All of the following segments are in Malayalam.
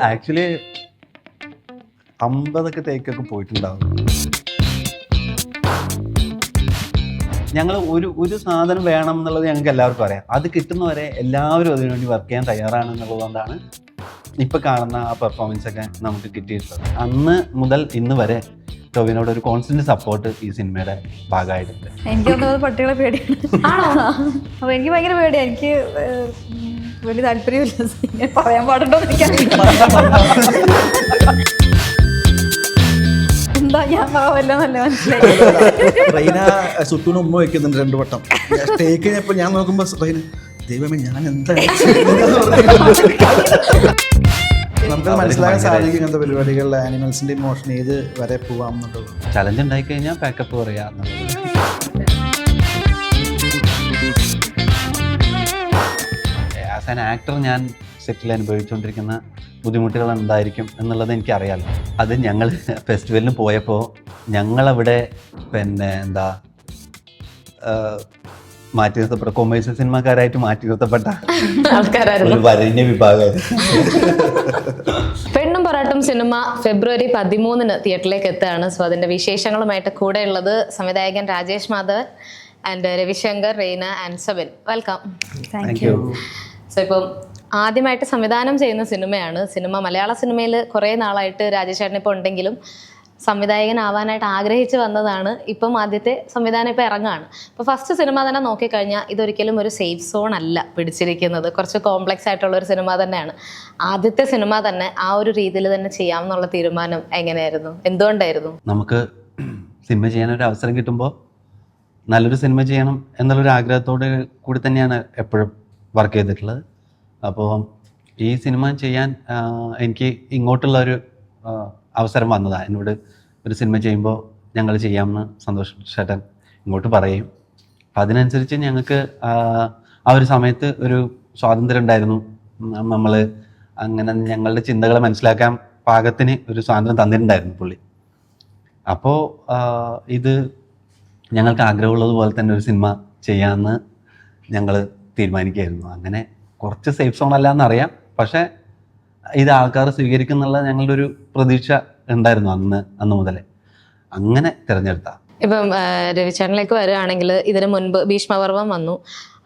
ആക്ച്വലി 50 ടേക്കൊക്കെ പോയിട്ടുണ്ടാവും. ഞങ്ങൾ ഒരു സാധനം വേണം എന്നുള്ളത് ഞങ്ങൾക്ക് എല്ലാവർക്കും അറിയാം. അത് കിട്ടുന്നവരെ എല്ലാവരും അതിനുവേണ്ടി വർക്ക് ചെയ്യാൻ തയ്യാറാണെന്നുള്ളതുകൊണ്ടാണ് ഇപ്പം കാണുന്ന ആ പെർഫോമൻസ് ഒക്കെ നമുക്ക് കിട്ടിയിട്ടുള്ളത്. അന്ന് മുതൽ ഇന്ന് വരെ ടോവിനോട് ഒരു കോൺസ്റ്റന്റ് സപ്പോർട്ട് ഈ സിനിമയുടെ ഭാഗമായിട്ടുണ്ട്. എനിക്കൊന്നും പട്ടികളെ പേടിയാണ്. അപ്പൊ എനിക്ക് ഭയങ്കര പേടിയാണ്. എനിക്ക് വലിയ താല്പര്യമില്ല. പറയാൻ പാടുണ്ടോ എന്താ ഞാൻ പാവല്ലോ നല്ല മനസ്സിലായി. റൈന സുട്ടൂന് ഉമ്മ വെക്കുന്നുണ്ട് 2 വട്ടം. ടേക്ക് കഴിഞ്ഞപ്പോൾ ഞാൻ നോക്കുമ്പോൾ റൈന ദൈവമേ ഞാൻ എന്താ നമുക്ക് മനസ്സിലാക്കാൻ സാധിക്കും ഇങ്ങനത്തെ പരിപാടികളിൽ ആനിമൽസിന്റെ ഇമോഷൻ ഏത് വരെ പോവാം എന്നുള്ളത്. ചലഞ്ച് ഉണ്ടായി കഴിഞ്ഞാൽ പാക്കപ്പ് പറയാ. ആസ് ആൻ ആക്ടർ ഞാൻ സെറ്റിൽ അനുഭവിച്ചുകൊണ്ടിരിക്കുന്ന ബുദ്ധിമുട്ടുകൾ എന്തായിരിക്കും എന്നുള്ളത് എനിക്കറിയാമല്ലോ. അത് ഞങ്ങൾ ഫെസ്റ്റിവലിന് പോയപ്പോൾ ഞങ്ങളവിടെ എന്താ മാറ്റി നിർത്തപ്പെട്ട കൊമേഴ്സ്യൽ സിനിമാക്കാരായിട്ട് മാറ്റി നിർത്തപ്പെട്ട ഒരു വരഞ്ഞ വിഭാഗമായിരുന്നു. പെണ്ണും പൊറാട്ടും സിനിമ ഫെബ്രുവരി 13 തിയേറ്ററിലേക്ക് എത്തുകയാണ്. സോ അതിന്റെ വിശേഷങ്ങളുമായിട്ട് കൂടെ ഉള്ളത് സംവിധായകൻ Rajesh Madhavan and Ravishankar, Raina and Sabin. Welcome. Thank you. So ഇപ്പം ആദ്യമായിട്ട് സംവിധാനം ചെയ്യുന്ന സിനിമയാണ്. സിനിമ മലയാള സിനിമയിൽ കുറേ നാളായിട്ട് രാജേഷ് ചേട്ടൻ ഇപ്പോൾ ഉണ്ടെങ്കിലും സംവിധായകനാവാനായിട്ട് ആഗ്രഹിച്ചു വന്നതാണ്. ഇപ്പം ആദ്യത്തെ സംവിധാനം ഇപ്പോൾ ഇറങ്ങുകയാണ്. അപ്പോൾ ഫസ്റ്റ് സിനിമ തന്നെ നോക്കിക്കഴിഞ്ഞാൽ ഇതൊരിക്കലും ഒരു സേഫ് സോൺ അല്ല പിടിച്ചിരിക്കുന്നത്. കുറച്ച് കോംപ്ലക്സ് ആയിട്ടുള്ള ഒരു സിനിമ തന്നെയാണ്. ആദ്യത്തെ സിനിമ തന്നെ ആ ഒരു രീതിയിൽ തന്നെ ചെയ്യാമെന്നുള്ള തീരുമാനം എങ്ങനെയായിരുന്നു, എന്തുകൊണ്ടായിരുന്നു? നമുക്ക് സിനിമ ചെയ്യാനൊരു അവസരം കിട്ടുമ്പോൾ നല്ലൊരു സിനിമ ചെയ്യണം എന്നുള്ളൊരു ആഗ്രഹത്തോട് കൂടി തന്നെയാണ് എപ്പോഴും വർക്ക് ചെയ്തിട്ടുള്ളത്. അപ്പോൾ ഈ സിനിമ ചെയ്യാൻ എനിക്ക് ഇങ്ങോട്ടുള്ള ഒരു അവസരം വന്നതാണ്. എന്നോട് ഒരു സിനിമ ചെയ്യുമ്പോൾ ഞങ്ങൾ ചെയ്യാമെന്ന് സന്തോഷ് ചേട്ടൻ ഇങ്ങോട്ട് പറയും. അപ്പം അതിനനുസരിച്ച് ഞങ്ങൾക്ക് ആ ഒരു സമയത്ത് ഒരു സ്വാതന്ത്ര്യം ഉണ്ടായിരുന്നു. നമ്മൾ അങ്ങനെ ഞങ്ങളുടെ ചിന്തകളെ മനസ്സിലാക്കാൻ പാകത്തിന് ഒരു സ്വാതന്ത്ര്യം തന്നിട്ടുണ്ടായിരുന്നു പുള്ളി. അപ്പോൾ ഇത് ഞങ്ങൾക്ക് ആഗ്രഹമുള്ളതുപോലെ തന്നെ ഒരു സിനിമ ചെയ്യാമെന്ന് ഞങ്ങൾ തീരുമാനിക്കുകയായിരുന്നു. അങ്ങനെ കുറച്ച് സേഫ് സോൺ അല്ല എന്നറിയാം, പക്ഷേ ഇത് ആൾക്കാർ സ്വീകരിക്കുന്നുള്ള ഞങ്ങളുടെ ഒരു പ്രതീക്ഷ ഉണ്ടായിരുന്നു അന്ന് മുതലേ. അങ്ങനെ തിരഞ്ഞെടുത്ത. ഇപ്പം രവിചേട്ടനിലേക്ക് വരികയാണെങ്കിൽ ഇതിന് മുൻപ് ഭീഷ്മപർവം വന്നു.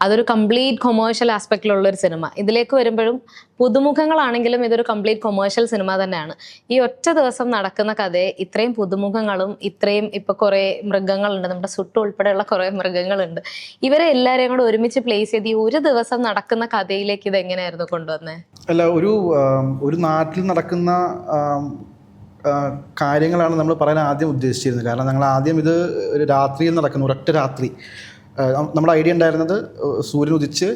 അതൊരു കംപ്ലീറ്റ് കൊമേഴ്ഷ്യൽ ആസ്പെക്റ്റിലുള്ള ഒരു സിനിമ. ഇതിലേക്ക് വരുമ്പോഴും പുതുമുഖങ്ങളാണെങ്കിലും ഇതൊരു കംപ്ലീറ്റ് കൊമേഴ്ഷ്യൽ സിനിമ തന്നെയാണ്. ഈ ഒറ്റ ദിവസം നടക്കുന്ന കഥയെ ഇത്രയും പുതുമുഖങ്ങളും ഇത്രയും ഇപ്പൊ കുറെ മൃഗങ്ങളുണ്ട്, നമ്മുടെ സുട്ടു ഉൾപ്പെടെയുള്ള കുറെ മൃഗങ്ങളുണ്ട്, ഇവരെ എല്ലാവരെയും കൂടെ ഒരുമിച്ച് പ്ലേസ് ചെയ്ത് ഈ ഒരു ദിവസം നടക്കുന്ന കഥയിലേക്ക് ഇത് എങ്ങനെയായിരുന്നു കൊണ്ടുവന്നേ? അല്ല, ഒരു നാട്ടിൽ നടക്കുന്ന കാര്യങ്ങളാണ് നമ്മൾ പറയാൻ ആദ്യം ഉദ്ദേശിച്ചിരുന്നത്. കാരണം ഞങ്ങൾ ആദ്യം ഇത് ഒരു രാത്രിയിൽ നടക്കുന്നു, ഒരൊറ്റ രാത്രി. നമ്മുടെ ഐഡിയ ഉണ്ടായിരുന്നത് സൂര്യൻ ഉദിച്ച്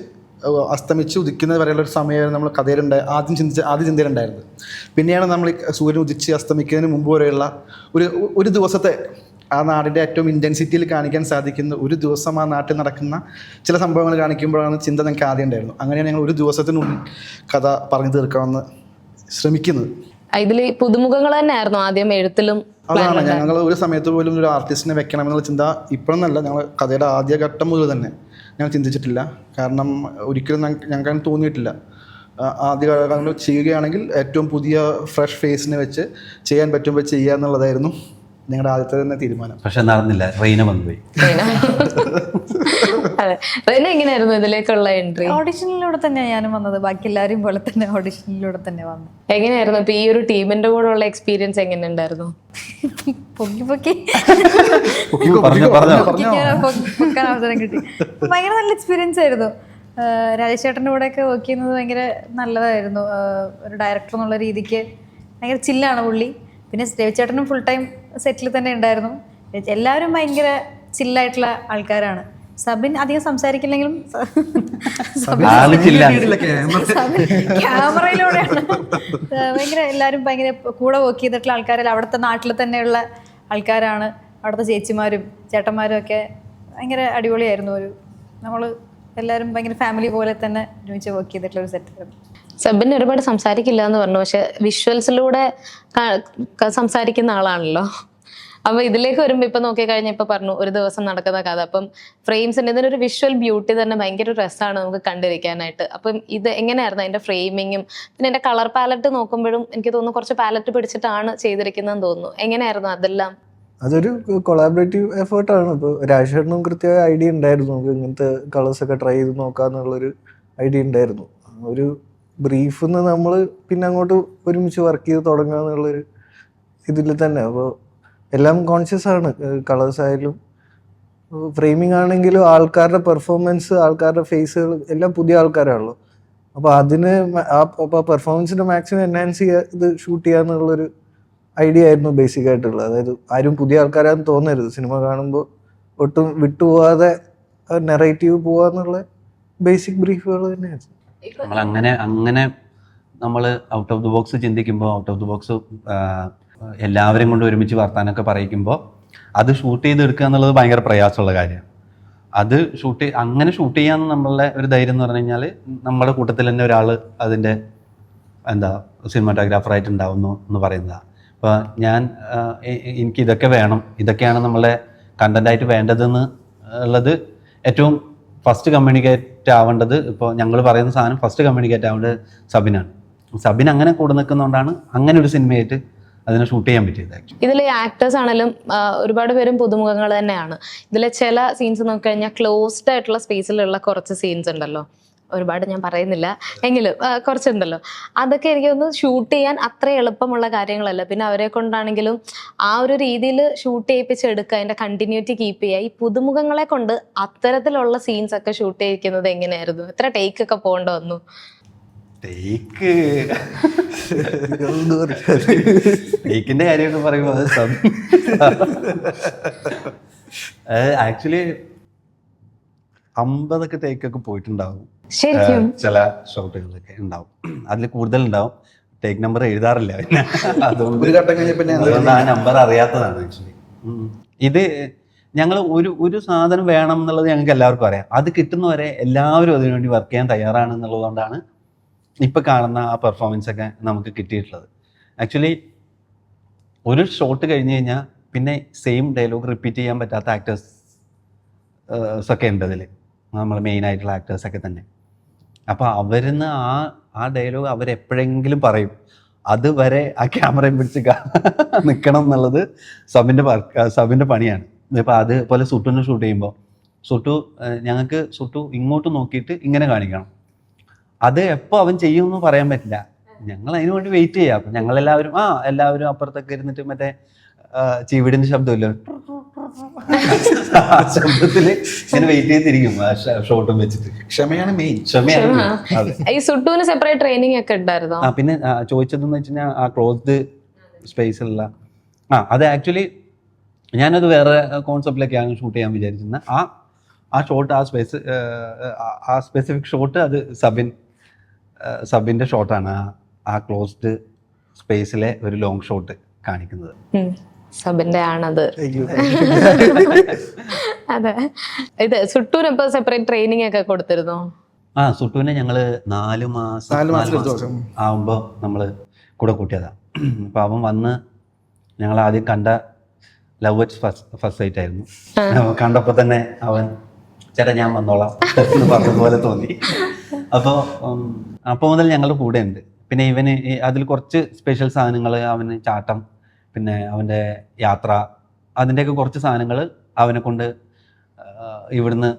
അസ്തമിച്ച് ഉദിക്കുന്നത് വരെയുള്ള ഒരു സമയമായിരുന്നു നമ്മൾ ആദ്യം ചിന്തയിലുണ്ടായിരുന്നത്. പിന്നെയാണ് നമ്മൾ സൂര്യൻ ഉദിച്ച് അസ്തമിക്കുന്നതിന് മുമ്പ് വരെയുള്ള ഒരു ദിവസത്തെ ആ നാടിൻ്റെ ഏറ്റവും ഇൻറ്റൻസിറ്റിയിൽ കാണിക്കാൻ സാധിക്കുന്ന ഒരു ദിവസം ആ നാട്ടിൽ നടക്കുന്ന ചില സംഭവങ്ങൾ കാണിക്കുമ്പോഴാണ് ചിന്ത ഞങ്ങൾക്ക് ആദ്യം ഉണ്ടായിരുന്നു. അങ്ങനെയാണ് ഞങ്ങൾ ഒരു ദിവസത്തിനുള്ളിൽ കഥ പറഞ്ഞു തീർക്കാമെന്ന് ശ്രമിക്കുന്നത്. ഇതിൽ പുതുമുഖങ്ങൾ തന്നെയായിരുന്നു ആദ്യം എഴുത്തിലും? അതാണ്, ഞങ്ങൾ ഒരു സമയത്ത് പോലും ഒരു ആർട്ടിസ്റ്റിനെ വെക്കണമെന്നുള്ള ചിന്ത ഇപ്പോഴൊന്നല്ല, ഞങ്ങൾ കഥയുടെ ആദ്യ ഘട്ടം മുതൽ തന്നെ ഞങ്ങൾ ചിന്തിച്ചിട്ടില്ല. കാരണം ഒരിക്കലും ഞങ്ങൾക്ക് തോന്നിയിട്ടില്ല. ആദ്യ ചെയ്യുകയാണെങ്കിൽ ഏറ്റവും പുതിയ ഫ്രഷ് ഫേസിനെ വെച്ച് ചെയ്യാൻ പറ്റുമ്പോൾ ചെയ്യുക എന്നുള്ളതായിരുന്നു ഞങ്ങളുടെ ആദ്യത്തെ തന്നെ തീരുമാനം. പക്ഷെ നടന്നില്ല, റെയ്ന വന്നുപോയി. അതെ, റെയ്ന എങ്ങനെയായിരുന്നു ഇതിലേക്കുള്ള എൻട്രി? ഓഡിഷനിലൂടെ തന്നെയാണ് ഞാനും വന്നത്. ബാക്കി എല്ലാവരും പോലെ തന്നെ ഓഡിഷനിലൂടെ തന്നെ വന്നു. എങ്ങനെയായിരുന്നു ഇപ്പൊ ഈ ഒരു ടീമിന്റെ കൂടെ ഉള്ള എക്സ്പീരിയൻസ് എങ്ങനെയുണ്ടായിരുന്നു? പൊക്കാൻ അവസരം കിട്ടി. ഭയങ്കര നല്ല എക്സ്പീരിയൻസ് ആയിരുന്നു. രാജേഷ് ചേട്ടൻ്റെ കൂടെയൊക്കെ വർക്ക് ചെയ്യുന്നത് ഭയങ്കര നല്ലതായിരുന്നു. ഒരു ഡയറക്ടർ എന്നുള്ള രീതിക്ക് ഭയങ്കര ചില്ലാണ് പുള്ളി. പിന്നെ രവിചേട്ടനും ഫുൾ ടൈം സെറ്റിൽ തന്നെ ഉണ്ടായിരുന്നു. എല്ലാവരും ഭയങ്കര ചില്ലായിട്ടുള്ള ആൾക്കാരാണ്. സബിൻ അധികം സംസാരിക്കില്ലെങ്കിലും ക്യാമറയിലൂടെയാണ് ഭയങ്കര എല്ലാവരും ഭയങ്കര കൂടെ വർക്ക് ചെയ്തിട്ടുള്ള ആൾക്കാരല്ല. അവിടുത്തെ നാട്ടിൽ തന്നെയുള്ള ആൾക്കാരാണ്. അവിടുത്തെ ചേച്ചിമാരും ചേട്ടന്മാരും ഒക്കെ ഭയങ്കര അടിപൊളിയായിരുന്നു. നമ്മൾ എല്ലാവരും ഭയങ്കര ഫാമിലി പോലെ തന്നെ ഒരുമിച്ച് വർക്ക് ചെയ്തിട്ടുള്ള ഒരു സെറ്റായിരുന്നു. സബിൻ ഒരുപാട് സംസാരിക്കില്ല എന്ന് പറഞ്ഞു, പക്ഷെ വിഷ്വൽസിലൂടെ സംസാരിക്കുന്ന ആളാണല്ലോ. അപ്പൊ ഇതിലേക്ക് വരുമ്പോ ഇപ്പൊ നോക്കിക്കഴിഞ്ഞാൽ ഇപ്പൊ പറഞ്ഞു ഒരു ദിവസം നടക്കുന്ന കഥ, അപ്പം ഫ്രെയിംസിന്റെ ഇതിനൊരു വിഷ്വൽ ബ്യൂട്ടി തന്നെ ഭയങ്കര രസമാണ് നമുക്ക് കണ്ടിരിക്കാനായിട്ട്. അപ്പം ഇത് എങ്ങനെയായിരുന്നു അതിന്റെ ഫ്രെയിമിങ്ങും പിന്നെ എന്റെ കളർ പാലറ്റ് നോക്കുമ്പോഴും എനിക്ക് തോന്നുന്നു കുറച്ച് പാലറ്റ് പിടിച്ചിട്ടാണ് ചെയ്തിരിക്കുന്നതെന്ന് തോന്നുന്നു. എങ്ങനെയായിരുന്നു അതെല്ലാം? അതൊരു കൊളാബറേറ്റീവ് എഫേർട്ടാണ്. ഇപ്പോൾ രാജേഷേട്ടനും കൃത്യമായ ഐഡിയ ഉണ്ടായിരുന്നു, നമുക്ക് ഇങ്ങനത്തെ കളേഴ്സൊക്കെ ട്രൈ ചെയ്ത് നോക്കാമെന്നുള്ളൊരു ഐഡിയ ഉണ്ടായിരുന്നു. ഒരു ബ്രീഫിൽ നിന്ന് നമ്മൾ പിന്നെ അങ്ങോട്ട് ഒരുമിച്ച് വർക്ക് ചെയ്ത് തുടങ്ങുക എന്നുള്ളൊരു ഇതിൽ തന്നെ. അപ്പോൾ എല്ലാം കോൺഷ്യസ് ആണ്, കളേഴ്സ് ആയാലും ഫ്രെയിമിംഗ് ആണെങ്കിലും ആൾക്കാരുടെ പെർഫോമൻസ്, ആൾക്കാരുടെ ഫേസുകൾ എല്ലാം പുതിയ ആൾക്കാരാണല്ലോ. അപ്പോൾ അതിന് അപ്പോൾ പെർഫോമൻസിൻ്റെ മാക്സിമം എൻഹാൻസ് ചെയ്യുക, ഇത് ഷൂട്ട് ചെയ്യുക എന്നുള്ളൊരു ഐഡിയ ആയിരുന്നു ബേസിക് ആയിട്ടുള്ളത്. അതായത് ആരും പുതിയ ആൾക്കാരാന്ന് തോന്നരുത്, സിനിമ കാണുമ്പോൾ ഒട്ടും വിട്ടുപോകാതെ നെറേറ്റീവ് പോവാന്നുള്ള ബേസിക് ബ്രീഫുകൾ തന്നെയായിരുന്നു. അങ്ങനെ നമ്മൾ ഔട്ട് ഓഫ് ദി ബോക്സ് ചിന്തിക്കുമ്പോൾ, ഔട്ട് ഓഫ് ദി ബോക്സ് എല്ലാവരും കൊണ്ട് ഒരുമിച്ച് വർത്താനൊക്കെ പറയിക്കുമ്പോൾ അത് ഷൂട്ട് ചെയ്തെടുക്കുക എന്നുള്ളത് ഭയങ്കര പ്രയാസമുള്ള കാര്യമാണ്. അത് അങ്ങനെ ഷൂട്ട് ചെയ്യാൻ നമ്മളുടെ ഒരു ധൈര്യം എന്ന് പറഞ്ഞു കഴിഞ്ഞാൽ നമ്മുടെ കൂട്ടത്തിൽ തന്നെ ഒരാൾ അതിൻ്റെ സിനിമാറ്റോഗ്രാഫറായിട്ട് ഉണ്ടാവുന്നു എന്ന് പറയുന്നതാണ്. അപ്പോൾ എനിക്ക് ഇതൊക്കെ വേണം, ഇതൊക്കെയാണ് നമ്മളെ കണ്ടൻ്റായിട്ട് വേണ്ടതെന്ന് ഉള്ളത് ഏറ്റവും ഫസ്റ്റ് കമ്മ്യൂണിക്കേറ്റ് ആവേണ്ടത്. ഇപ്പോൾ ഞങ്ങൾ പറയുന്ന സാധനം ഫസ്റ്റ് കമ്മ്യൂണിക്കേറ്റ് ആവേണ്ടത് സബിനാണ്. സബിൻ അങ്ങനെ കൂടെ നിൽക്കുന്നതുകൊണ്ടാണ് അങ്ങനെ ഒരു സിനിമയായിട്ട് അതിനെ ഷൂട്ട് ചെയ്യാൻ പറ്റിയത്. ഇതിലെ ആക്ടേഴ്സ് ആണെങ്കിലും ഒരുപാട് പേരും പുതുമുഖങ്ങൾ തന്നെയാണ്. ഇതിലെ ചില സീൻസ് നോക്കിക്കഴിഞ്ഞാൽ ക്ലോസ്ഡ് ആയിട്ടുള്ള സ്പേസിലുള്ള കുറച്ച് സീൻസ് ഉണ്ടല്ലോ, ഒരുപാട് ഞാൻ പറയുന്നില്ല എങ്കിലും കുറച്ചുണ്ടല്ലോ, അതൊക്കെ എനിക്ക് ഒന്ന് ഷൂട്ട് ചെയ്യാൻ അത്ര എളുപ്പമുള്ള കാര്യങ്ങളല്ല. പിന്നെ അവരെ കൊണ്ടാണെങ്കിലും ആ ഒരു രീതിയിൽ ഷൂട്ട് ചെയ്യിപ്പിച്ചെടുക്കുക, അതിൻ്റെ കണ്ടിന്യൂറ്റി കീപ്പ് ചെയ്യുക. ഈ പുതുമുഖങ്ങളെ കൊണ്ട് അത്തരത്തിലുള്ള സീൻസ് ഒക്കെ ഷൂട്ട് ചെയ്യിക്കുന്നത് എങ്ങനെയായിരുന്നു? എത്ര ടേക്ക് ഒക്കെ പോകേണ്ട വന്നു? ടേക്കിന്റെ കാര്യമൊക്കെ പറയുമ്പോൾ ആക്ച്വലി 50 ടേക്കൊക്കെ പോയിട്ടുണ്ടാവും. ശരിക്കും ചില ഷോട്ടുകളൊക്കെ ഉണ്ടാവും, അതിൽ കൂടുതൽ ഉണ്ടാവും. ടേക്ക് നമ്പർ എഴുതാറില്ല, പിന്നെ അതുകൊണ്ട് ആ നമ്പർ അറിയാത്തതാണ് ആക്ച്വലി. ഇത് ഞങ്ങൾ ഒരു സാധനം വേണം എന്നുള്ളത് ഞങ്ങൾക്ക് എല്ലാവർക്കും അറിയാം. അത് കിട്ടുന്നവരെ എല്ലാവരും അതിനുവേണ്ടി വർക്ക് ചെയ്യാൻ തയ്യാറാണ് എന്നുള്ളതുകൊണ്ടാണ് ഇപ്പം കാണുന്ന ആ പെർഫോമൻസ് ഒക്കെ നമുക്ക് കിട്ടിയിട്ടുള്ളത്. ആക്ച്വലി ഒരു ഷോട്ട് കഴിഞ്ഞ് കഴിഞ്ഞാൽ പിന്നെ സെയിം ഡയലോഗ് റിപ്പീറ്റ് ചെയ്യാൻ പറ്റാത്ത ആക്ടേഴ്സ് ഒക്കെ ഉണ്ട് അതിൽ, നമ്മൾ മെയിനായിട്ടുള്ള ആക്ടേഴ്സൊക്കെ തന്നെ. അപ്പോൾ അവരിന്ന് ആ ഡയലോഗ് അവരെപ്പോഴെങ്കിലും പറയും. അതുവരെ ആ ക്യാമറയും പിടിച്ച് നിൽക്കണം എന്നുള്ളത് സബിൻ്റെ പണിയാണ്. ഇപ്പോൾ അതുപോലെ സുട്ടുവിനെ ഷൂട്ട് ചെയ്യുമ്പോൾ ഞങ്ങൾക്ക് സുട്ടു ഇങ്ങോട്ട് നോക്കിയിട്ട് ഇങ്ങനെ കാണിക്കണം. അത് എപ്പോൾ അവൻ ചെയ്യുമെന്ന് പറയാൻ പറ്റില്ല. ഞങ്ങൾ അതിനു വേണ്ടി വെയിറ്റ് ചെയ്യാം. അപ്പം ഞങ്ങളെല്ലാവരും എല്ലാവരും അപ്പുറത്തൊക്കെ ഇരുന്നിട്ട് മറ്റേ ചീവിടിൻ്റെ ശബ്ദമില്ല, ശബ്ദത്തിൽ ഇങ്ങനെ വെയിറ്റ് ചെയ്തിരിക്കും ഷോട്ടും വെച്ചിട്ട്. ക്ഷമയാണ് മെയിൻ. ഈ സുട്ടുവിന് സെപ്പറേറ്റ് ട്രെയിനിങ് ഒക്കെ ഉണ്ടായിരുന്നോ? പിന്നെ ചോദിച്ചതെന്ന് വെച്ച് കഴിഞ്ഞാൽ ആ ക്ലോസ്ഡ് സ്പേസിലുള്ള അത് ആക്ച്വലി ഞാനത് വേറെ കോൺസെപ്റ്റിലൊക്കെയാണ് ഷൂട്ട് ചെയ്യാൻ വിചാരിച്ചിരുന്നത്. ആ ഷോട്ട്, ആ സ്പെസിഫിക് ഷോട്ട് അത് സബിൻ്റെ ഷോട്ടാണ്. ആ ക്ലോസ്ഡ് സ്പേസിലെ ഒരു ലോങ് ഷോട്ട് കാണിക്കുന്നത് സബിന്റെ ആണത്. അതെ. ഇത് സുട്ടൂന് ഇപ്പൊ സെപ്പറേറ്റ് ട്രെയിനിങ് ഒക്കെ കൊടുത്തിരുന്നോ? സുട്ടുവിനെ ഞങ്ങള് 4 മാസം ആവുമ്പോ നമ്മള് കൂടെ കൂട്ടിയതാ. അപ്പൊ അവൻ വന്ന് ഞങ്ങൾ ആദ്യം കണ്ട ലവ് അറ്റ് ഫസ്റ്റ് സൈറ്റ് ആയിരുന്നു. കണ്ടപ്പോ തന്നെ അവൻ ചേട്ടാ ഞാൻ വന്നോളാം എന്ന് പറഞ്ഞതുപോലെ തോന്നി. അപ്പോൾ മുതൽ ഞങ്ങളുടെ കൂടെ ഉണ്ട്. പിന്നെ ഇവന് അതിൽ കുറച്ച് സ്പെഷ്യൽ സാധനങ്ങൾ, അവന് ചാട്ടം, പിന്നെ അവൻ്റെ യാത്ര, അതിൻ്റെയൊക്കെ കുറച്ച് സാധനങ്ങൾ അവനെ കൊണ്ട് ഇവിടുന്ന്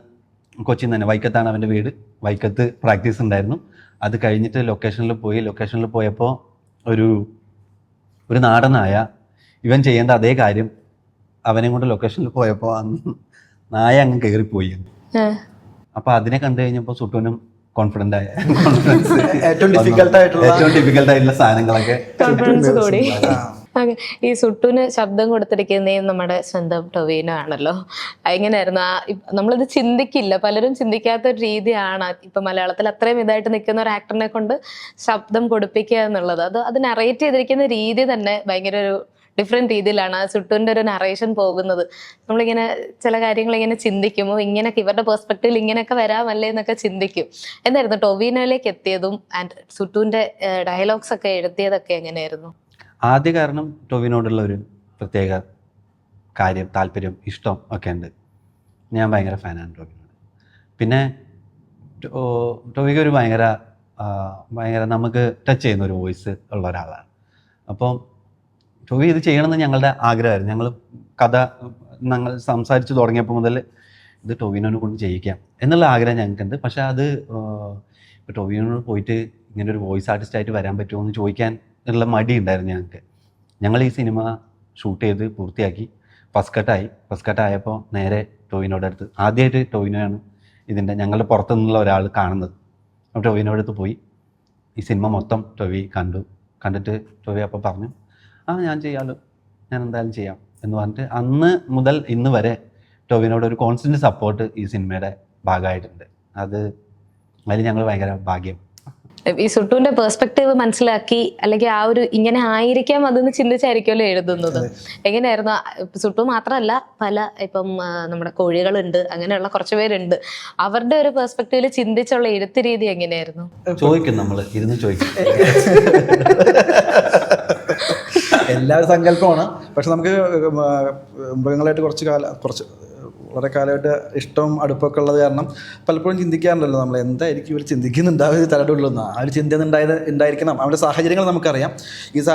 കൊച്ചിയിൽ നിന്ന് തന്നെ, വൈക്കത്താണ് അവൻ്റെ വീട്, വൈക്കത്ത് പ്രാക്ടീസ് ഉണ്ടായിരുന്നു. അത് കഴിഞ്ഞിട്ട് ലൊക്കേഷനിൽ പോയപ്പോൾ ഒരു നാടനായ ഇവൻ ചെയ്യേണ്ട അതേ കാര്യം അവനെ കൊണ്ട് ലൊക്കേഷനിൽ പോയപ്പോൾ നായ അങ്ങ് കയറിപ്പോയി. അപ്പോൾ അതിനെ കണ്ടു കഴിഞ്ഞപ്പോൾ സുട്ടുവിനും കോൺഫിഡൻ്റ് ആയ ഏറ്റവും ഡിഫിക്കൽട്ട് ആയിട്ടുള്ള സാധനങ്ങളൊക്കെ കോൺഫിഡൻസ് കൂടി. ഈ സുട്ടുവിന് ശബ്ദം കൊടുത്തിരിക്കുന്നതും നമ്മുടെ സ്വന്തം ടൊവിനോ ആണല്ലോ. എങ്ങനെയായിരുന്നു നമ്മളിത് ചിന്തിക്കില്ല, പലരും ചിന്തിക്കാത്ത ഒരു രീതിയാണ് ഇപ്പൊ മലയാളത്തിൽ അത്രയും ഇതായിട്ട് നിൽക്കുന്ന ഒരു ആക്ടറിനെ കൊണ്ട് ശബ്ദം കൊടുപ്പിക്കുക എന്നുള്ളത്. അത് നറേറ്റ് ചെയ്തിരിക്കുന്ന രീതി തന്നെ ഭയങ്കര ഒരു ഡിഫറെൻറ്റ് രീതിയിലാണ് ആ സുട്ടുവിൻ്റെ ഒരു നറേഷൻ പോകുന്നത്. നമ്മളിങ്ങനെ ചില കാര്യങ്ങൾ ഇങ്ങനെ ചിന്തിക്കുമ്പോൾ ഇങ്ങനെയൊക്കെ ഇവരുടെ പെർസ്പെക്റ്റീവിൽ ഇങ്ങനെയൊക്കെ വരാമല്ലേ എന്നൊക്കെ ചിന്തിക്കും. എന്തായിരുന്നു ടൊവിനോയിലേക്ക് എത്തിയതും ആൻഡ് സുട്ടുവിൻ്റെ ഡയലോഗ്സ് ഒക്കെ എഴുതിയതൊക്കെ എങ്ങനെയായിരുന്നു? ആദ്യ കാരണം ടൊവിനോടുള്ള ഒരു പ്രത്യേക കാര്യം, താല്പര്യം, ഇഷ്ടം ഒക്കെ ഉണ്ട്. ഞാൻ ഭയങ്കര ഫാനാണ് ടോവിനോട്. പിന്നെ ടോവിക്ക് ഒരു ഭയങ്കര നമുക്ക് ടച്ച് ചെയ്യുന്ന ഒരു വോയിസ് ഉള്ള ഒരാളാണ്. അപ്പം ടോവി ഇത് ചെയ്യണമെന്ന് ഞങ്ങളുടെ ആഗ്രഹമായിരുന്നു. ഞങ്ങൾ സംസാരിച്ച് തുടങ്ങിയപ്പോൾ മുതൽ ഇത് ടോവിനോനെ കൊണ്ട് ചെയ്യിക്കാം എന്നുള്ള ആഗ്രഹം ഞങ്ങൾക്കുണ്ട്. പക്ഷേ അത് ഇപ്പോൾ ടോവിനോട് പോയിട്ട് ഇങ്ങനെ ഒരു വോയിസ് ആർട്ടിസ്റ്റായിട്ട് വരാൻ പറ്റുമോ എന്ന് ചോദിക്കാൻ ഉള്ള മടി ഉണ്ടായിരുന്നു ഞങ്ങൾക്ക്. ഞങ്ങൾ ഈ സിനിമ ഷൂട്ട് ചെയ്ത് പൂർത്തിയാക്കി ഫസ്റ്റ് കട്ടായപ്പോൾ നേരെ ടോവിനോട് അടുത്ത്, ആദ്യമായിട്ട് ടോവിനോയാണ് ഇതിൻ്റെ ഞങ്ങളുടെ പുറത്തുനിന്നുള്ള ഒരാൾ കാണുന്നത്. അപ്പോൾ ടോവിനോട് അടുത്ത് പോയി ഈ സിനിമ മൊത്തം ടോവി കണ്ടിട്ട് ടോവി അപ്പോൾ പറഞ്ഞു, ഞാൻ ചെയ്യാമല്ലോ, ഞാൻ എന്തായാലും ചെയ്യാം എന്ന് പറഞ്ഞിട്ട് അന്ന് മുതൽ ഇന്ന് വരെ ടോവിനോട് ഒരു കോൺസ്റ്റൻറ്റ് സപ്പോർട്ട് ഈ സിനിമയുടെ ഭാഗമായിട്ടുണ്ട്. അതിൽ ഞങ്ങൾ ഭയങ്കര ഭാഗ്യം. ഈ സുട്ടുവിന്റെ പെർസ്പെക്റ്റീവ് മനസ്സിലാക്കി അല്ലെങ്കിൽ ആ ഒരു ഇങ്ങനെ ആയിരിക്കാം അതെന്ന് ചിന്തിച്ചായിരിക്കുമല്ലോ എഴുതുന്നത്. എങ്ങനെയായിരുന്നു? സുട്ടു മാത്രമല്ല, പല ഇപ്പം നമ്മുടെ കോഴികളുണ്ട്, അങ്ങനെയുള്ള കുറച്ച് പേരുണ്ട്, അവരുടെ ഒരു പെർസ്പെക്റ്റീവിൽ ചിന്തിച്ചുള്ള എഴുത്ത് രീതി എങ്ങനെയായിരുന്നു? ചോദിക്കും, നമ്മൾ ഇരുന്ന് ചോദിക്കും. എല്ലാവരും സങ്കല്പമാണ്. പക്ഷെ നമുക്ക് മൃഗങ്ങളായിട്ട് കുറച്ച് വളരെ കാലമായിട്ട് ഇഷ്ടവും അടുപ്പൊക്കെ ഉള്ളത് കാരണം പലപ്പോഴും ചിന്തിക്കാറുണ്ടല്ലോ നമ്മൾ, എന്തായിരിക്കും ഇവർ ചിന്തിക്കുന്നുണ്ടാവും തലയുടെ ഉള്ളതെന്ന്. ആ ഒരു ചിന്ത ഉണ്ടായിരിക്കണം. അവൻ്റെ സാഹചര്യങ്ങൾ നമുക്കറിയാം.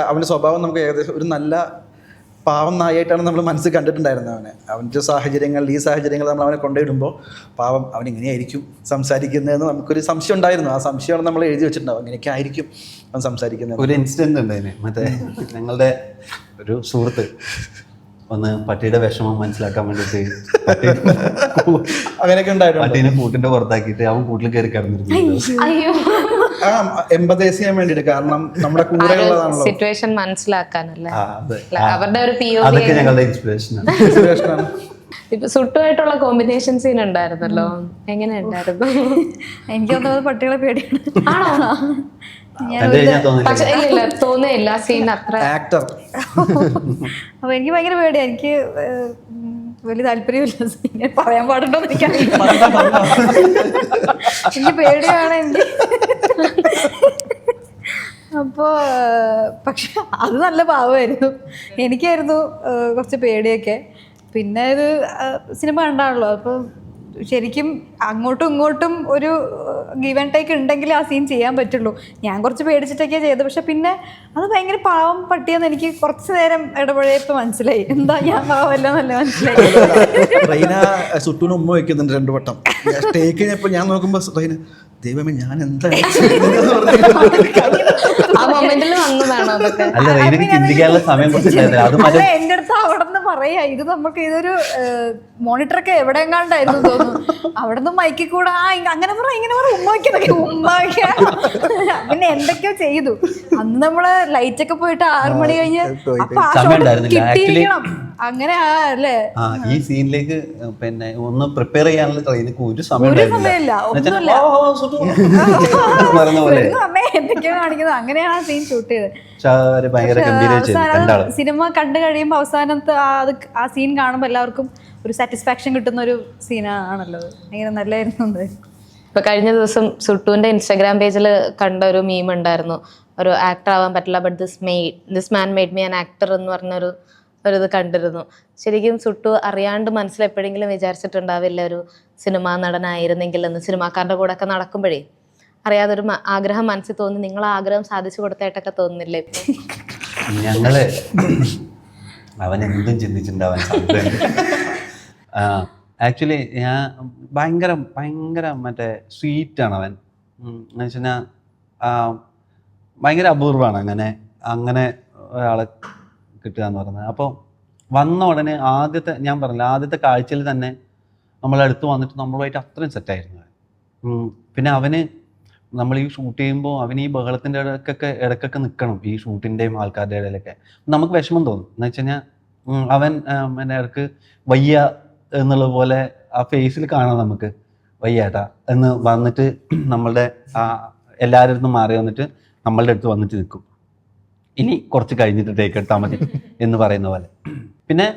അവൻ്റെ സ്വഭാവം നമുക്ക് ഏകദേശം ഒരു നല്ല പാവം നായായിട്ടാണ് നമ്മൾ മനസ്സിൽ കണ്ടിട്ടുണ്ടായിരുന്നത്. അവൻ്റെ ഈ സാഹചര്യങ്ങൾ നമ്മൾ അവനെ കൊണ്ടുപോയിടുമ്പോൾ പാവം അവൻ ഇങ്ങനെയായിരിക്കും സംസാരിക്കുന്നതെന്ന് നമുക്കൊരു സംശയം ഉണ്ടായിരുന്നു. ആ സംശയമാണ് നമ്മൾ എഴുതി വെച്ചിട്ടുണ്ടാവും, ഇങ്ങനെയൊക്കെ ആയിരിക്കും അവൻ സംസാരിക്കുന്നത്. ഒരു ഇൻസിഡൻറ്റ് ഉണ്ടായിരുന്നു. മറ്റേ ഞങ്ങളുടെ ഒരു സുഹൃത്ത് ഒന്ന് പട്ടിയുടെ വിഷമം മനസ്സിലാക്കാൻ വേണ്ടിയിട്ട് അങ്ങനെയൊക്കെ ഉണ്ടായിരുന്നു. പട്ടീനെ കൂട്ടിന്റെ പുറത്താക്കിയിട്ട് അവൻ കൂട്ടിൽ കയറി കിടന്നിരുന്നു. എമ്പതൈസ് ചെയ്യാൻ വേണ്ടിയിട്ട്. കാരണം നമ്മുടെ കൂടെ ഉള്ളതാണല്ലോ, സിറ്റുവേഷൻ മനസ്സിലാക്കാനല്ലേ, അവരുടെ ഒരു അതൊക്കെ ഞങ്ങളുടെ ഇൻസ്പിറേഷനാണ്. ഇപ്പൊ സുട്ടുമായിട്ടുള്ള കോമ്പിനേഷൻ സീൻ ഉണ്ടായിരുന്നല്ലോ, എങ്ങനെ ഉണ്ടായിരുന്നു? എനിക്ക് തോന്നുന്നത് പട്ടികളെ പേടിയാണ്. ആണോ? പക്ഷെ ഇല്ല, തോന്നിയില്ല സീൻ അത്ര ആക്ടർ. അപ്പൊ എനിക്ക് ഭയങ്കര പേടിയാണ്. എനിക്ക് വലിയ താല്പര്യമില്ല, ഇങ്ങനെ പറയാൻ പാടുണ്ടോന്ന് എനിക്കറിയില്ല. എനിക്ക് പേടിയാണ് എനിക്ക്. അപ്പോൾ പക്ഷെ അത് നല്ല പാവമായിരുന്നു. എനിക്കായിരുന്നു കുറച്ച് പേടിയൊക്കെ. പിന്നെ ഇത് സിനിമ കണ്ടാണല്ലോ, അപ്പോൾ ശരിക്കും അങ്ങോട്ടും ഇങ്ങോട്ടും ഒരു ഗിവ് ആൻഡ് ടേക്ക് ഉണ്ടെങ്കിൽ ആ സീൻ ചെയ്യാൻ പറ്റുള്ളൂ. ഞാൻ കുറച്ച് പേടിച്ചിട്ടൊക്കെയാണ് ചെയ്തത്. പക്ഷെ പിന്നെ അത് ഭയങ്കര പാവം പട്ടിയെന്ന് എനിക്ക് കുറച്ച് നേരം ഇടപഴയപ്പോൾ മനസ്സിലായി. എന്താ ഞാൻ പാവമല്ല എന്നല്ല മനസ്സിലായി. റൈന സുട്ടൂന് ഉമ്മ വയ്ക്കുന്നുണ്ട് 2 വട്ടം. ടേക്ക് കഴിഞ്ഞപ്പോൾ ഞാൻ നോക്കുമ്പോൾ റൈന, ദൈവമേ ഞാൻ എന്താ ആ മൊമെന്റിൽ വന്നതാണോ അതൊക്കെ? അല്ല, എനിക്ക് ചിന്തിക്കാനുള്ള സമയം എന്റെ അടുത്ത് അവിടെ നിന്ന് പറയാ, ഇത് നമുക്ക് ഇതൊരു മോണിറ്ററൊക്കെ എവിടെ എങ്ങാണ്ടായിരുന്നു തോന്നുന്നു. അവിടെ നിന്ന് മൈക്കിൽ കൂടെ അങ്ങനെ പറ ഇങ്ങനെ പറ ഉമ്മ പിന്നെ എന്തൊക്കെയോ ചെയ്തു. അന്ന് നമ്മള് ലൈറ്റൊക്കെ പോയിട്ട് 6 മണി കഴിഞ്ഞ് അപ്പൊ ആ ഷോട്ട് കിട്ടിയിരിക്കണം. അങ്ങനെ അല്ലേ ഈ സീനിലേക്ക് പിന്നെ ഒന്ന് പ്രിപ്പയർ ചെയ്യാനുള്ള ഒരു സമയമില്ല, എന്തൊക്കെയോ കാണിക്കുന്നത്. അങ്ങനെയാണ് ആ സീൻ ഷൂട്ട് ചെയ്തത്. സിനിമ കണ്ടു കഴിയുമ്പോൾ അവസാനത്തെ ആ സീൻ കാണുമ്പോൾ എല്ലാവർക്കും ഒരു സാറ്റിസ്ഫാക്ഷൻ കിട്ടുന്ന ഒരു സീനാണല്ലോ. ഭയങ്കര നല്ലായിരുന്നു. ഇപ്പൊ കഴിഞ്ഞ ദിവസം സുട്ടുവിന്റെ ഇൻസ്റ്റാഗ്രാം പേജിൽ കണ്ട ഒരു മീം ഉണ്ടായിരുന്നു, ഒരു ആക്ടർ ആവാൻ പറ്റില്ല but this man made me an actor എന്ന് പറഞ്ഞൊരു ഇത് കണ്ടിരുന്നു. ശരിക്കും സുട്ടു അറിയാണ്ട് മനസ്സിൽ എപ്പോഴെങ്കിലും വിചാരിച്ചിട്ടുണ്ടാവില്ല ഒരു സിനിമാ നടനായിരുന്നെങ്കിൽ എന്ന്? സിനിമാക്കാരുടെ കൂടെ ഒക്കെ നടക്കുമ്പോഴേ അറിയാതെ ഒരു ആഗ്രഹം മനസ്സിൽ തോന്നി. നിങ്ങൾ ആഗ്രഹം സാധിച്ചു കൊടുത്തായിട്ടൊക്കെ തോന്നുന്നില്ലേ ഇപ്പൊ? ഞങ്ങള് അവൻ എന്തും ചിന്തിച്ചിട്ടുണ്ടാവാൻ സാധ്യതയുണ്ട്. ആക്ച്വലി ഞാൻ ഭയങ്കര മറ്റേ സ്വീറ്റാണ് അവൻ. എന്ന് വെച്ച് കഴിഞ്ഞാൽ ഭയങ്കര അപൂർവമാണ് അങ്ങനെ ഒരാളെ കിട്ടുക എന്ന് പറയുന്നത്. അപ്പോൾ വന്ന ഉടനെ ഞാൻ പറഞ്ഞില്ല, ആദ്യത്തെ കാഴ്ചയിൽ തന്നെ നമ്മളടുത്ത് വന്നിട്ട് നമ്മളുമായിട്ട് അത്രയും സെറ്റായിരുന്നു. പിന്നെ അവന് നമ്മൾ ഈ ഷൂട്ട് ചെയ്യുമ്പോൾ അവന് ഈ ബഹളത്തിൻ്റെ ഇടയ്ക്കൊക്കെ നിൽക്കണം, ഈ ഷൂട്ടിൻ്റെയും ആൾക്കാരുടെ ഇടയിലൊക്കെ. നമുക്ക് വിഷമം തോന്നും. എന്ന് വെച്ച് കഴിഞ്ഞാൽ അവൻ ഇടയ്ക്ക് വയ്യ എന്നുള്ള പോലെ ആ ഫേസിൽ കാണാം നമുക്ക്, വയ്യേട്ടാ എന്ന് വന്നിട്ട് നമ്മളുടെ എല്ലാവരുടെ അടുത്തും മാറി വന്നിട്ട് നമ്മളുടെ അടുത്ത് വന്നിട്ട് നിൽക്കും. ഇനി കുറച്ച് കഴിഞ്ഞിട്ട് ടേക്ക് എടുത്താൽ മതി എന്ന് പറയുന്ന പോലെ. പിന്നെ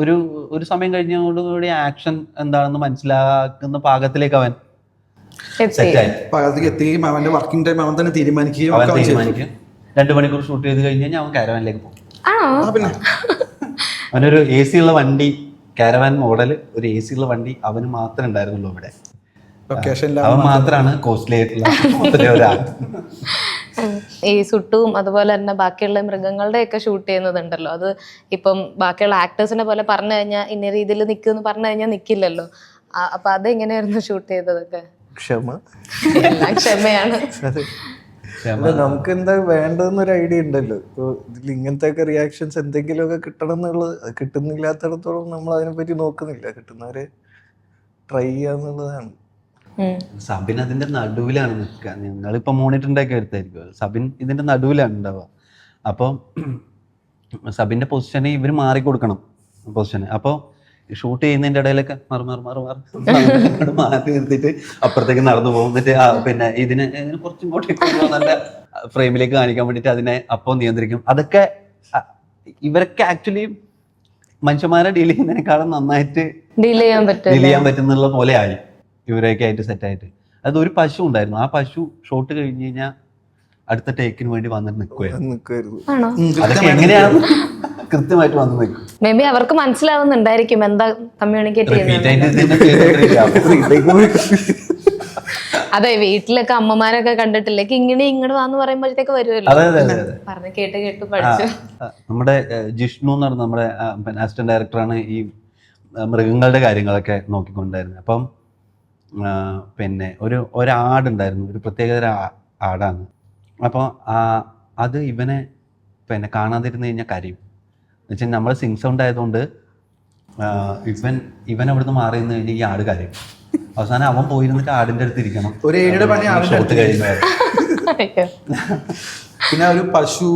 ഒരു സമയം കഴിഞ്ഞതോടുകൂടി ആക്ഷൻ എന്താണെന്ന് മനസ്സിലാക്കുന്ന പാകത്തിലേക്ക് അവൻ എത്തുകയും അവന്റെ വർക്കിംഗ് ടൈം അവൻ തന്നെ തീരുമാനിക്കും. 2 മണിക്കൂർ ഷൂട്ട് ചെയ്ത് കഴിഞ്ഞ് കഴിഞ്ഞാൽ അവൻ കാരവാനിലേക്ക് പോകും. അവനൊരു AC ഉള്ള വണ്ടി, കാരവാൻ മോഡൽ ഒരു AC ഉള്ള വണ്ടി അവന് മാത്രമേ ഉണ്ടായിരുന്നുള്ളൂ ഇവിടെ. ലൊക്കേഷനിൽ അവൻ മാത്രമാണ് കോസ്റ്റ്ലി ആയിട്ടുള്ള ഒരാൾ. ഈ സുട്ടും അതുപോലെ തന്നെ ബാക്കിയുള്ള മൃഗങ്ങളുടെ ഒക്കെ ഷൂട്ട് ചെയ്യുന്നതുണ്ടല്ലോ, അത് ഇപ്പം ബാക്കിയുള്ള ആക്ടേഴ്സിനെ പോലെ പറഞ്ഞു കഴിഞ്ഞാൽ ഇന്ന രീതിയിൽ നിൽക്കുമെന്ന് പറഞ്ഞു കഴിഞ്ഞാൽ നിൽക്കില്ലല്ലോ. അപ്പൊ അതെങ്ങനെയായിരുന്നു ഷൂട്ട് ചെയ്തതൊക്കെ? ക്ഷമ. എല്ലാം ക്ഷമയാണ്. അല്ല, നമുക്ക് എന്താ വേണ്ടതെന്നൊരു ഐഡിയ ഉണ്ടല്ലോ. ഇപ്പോൾ ഇതിൽ ഇങ്ങനത്തെ ഒക്കെ റിയാക്ഷൻസ് എന്തെങ്കിലുമൊക്കെ കിട്ടണം എന്നുള്ളത്, അത് കിട്ടുന്നില്ലാത്തടത്തോളം നമ്മൾ അതിനെപ്പറ്റി നോക്കുന്നില്ല. കിട്ടുന്നവരെ ട്രൈ ചെയ്യാന്നുള്ളതാണ്. സബിൻ അതിന്റെ നടുവിലാണ് നിൽക്കുക. നിങ്ങളിപ്പോ മോണിറ്റർ ഉണ്ടാക്കി എടുത്തായിരിക്കും, സബിൻ ഇതിന്റെ നടുവിലാണ് ഉണ്ടാവുക. അപ്പോൾ സബിന്റെ പൊസിഷന് ഇവർ മാറി കൊടുക്കണം പൊസിഷന്. അപ്പോൾ ഷൂട്ട് ചെയ്യുന്നതിന്റെ ഇടയിലൊക്കെ മാറി നിർത്തിയിട്ട് അപ്പുറത്തേക്ക് നടന്നു പോകും. എന്നിട്ട് പിന്നെ ഇതിനെ കുറച്ചും കൂടി നല്ല ഫ്രെയിമിലേക്ക് കാണിക്കാൻ വേണ്ടിയിട്ട് അതിനെ അപ്പോൾ നിയന്ത്രിക്കും. അതൊക്കെ ഇവരൊക്കെ ആക്ച്വലി മനുഷ്യന്മാരെ ഡീൽ ചെയ്യുന്നതിനേക്കാളും നന്നായിട്ട് ഡീൽ ചെയ്യാൻ പറ്റുന്നുള്ള പോലെ ആയി ഇവരൊക്കെ ആയിട്ട് സെറ്റായിട്ട്. അത് ഒരു പശു ഉണ്ടായിരുന്നു, ആ പശു ഷോട്ട് കഴിഞ്ഞ് കഴിഞ്ഞാൽ അടുത്ത ടേക്കിന് വേണ്ടി വന്നിട്ട് നിൽക്കുമായിരുന്നു. ആണോ? അതൊക്കെ എങ്ങനെയാണ് കൃത്യമായിട്ട് വന്ന് നിൽക്കും. മേ ബി അവർക്ക് മനസ്സിലാവുന്നുണ്ടായിരിക്കും എന്താ കമ്മ്യൂണിക്കേറ്റ് ചെയ്യുന്നത്. അതെ, വീട്ടിലൊക്കെ അമ്മമാരൊക്കെ കണ്ടിട്ടില്ലേ ഇങ്ങോട്ട് വാന്ന് പറയുമ്പോഴത്തേക്ക് വരുമല്ലോ, പറഞ്ഞ് കേട്ട് കേട്ട് പഠിച്ചു. നമ്മുടെ ജിഷ്ണു എന്ന് പറഞ്ഞ നമ്മുടെ അസിസ്റ്റന്റ് ഡയറക്ടറാണ് ഈ മൃഗങ്ങളുടെ കാര്യങ്ങളൊക്കെ നോക്കിക്കൊണ്ടായിരുന്നത്. അപ്പം പിന്നെ ഒരാടുണ്ടായിരുന്നു, ഒരു പ്രത്യേകതര ആടാണ്. അപ്പോൾ അത് ഇവനെ പിന്നെ കാണാതിരുന്ന് കഴിഞ്ഞാൽ കരയും. എന്നുവെച്ചാൽ നമ്മൾ സിങ് സൗണ്ട് ആയതുകൊണ്ട് ഇവൻ അവിടുന്ന് മാറി നിന്ന് കഴിഞ്ഞാൽ ഈ ആട് കരയും. അവസാനം അവൻ പോയിരുന്നിട്ട് ആടിന്റെ അടുത്ത് ഇരിക്കണം ഒരു ഏഴിയുടെ പണി ഷോട്ട് കഴിയുമ്പോൾ. പിന്നെ ഒരു പശു,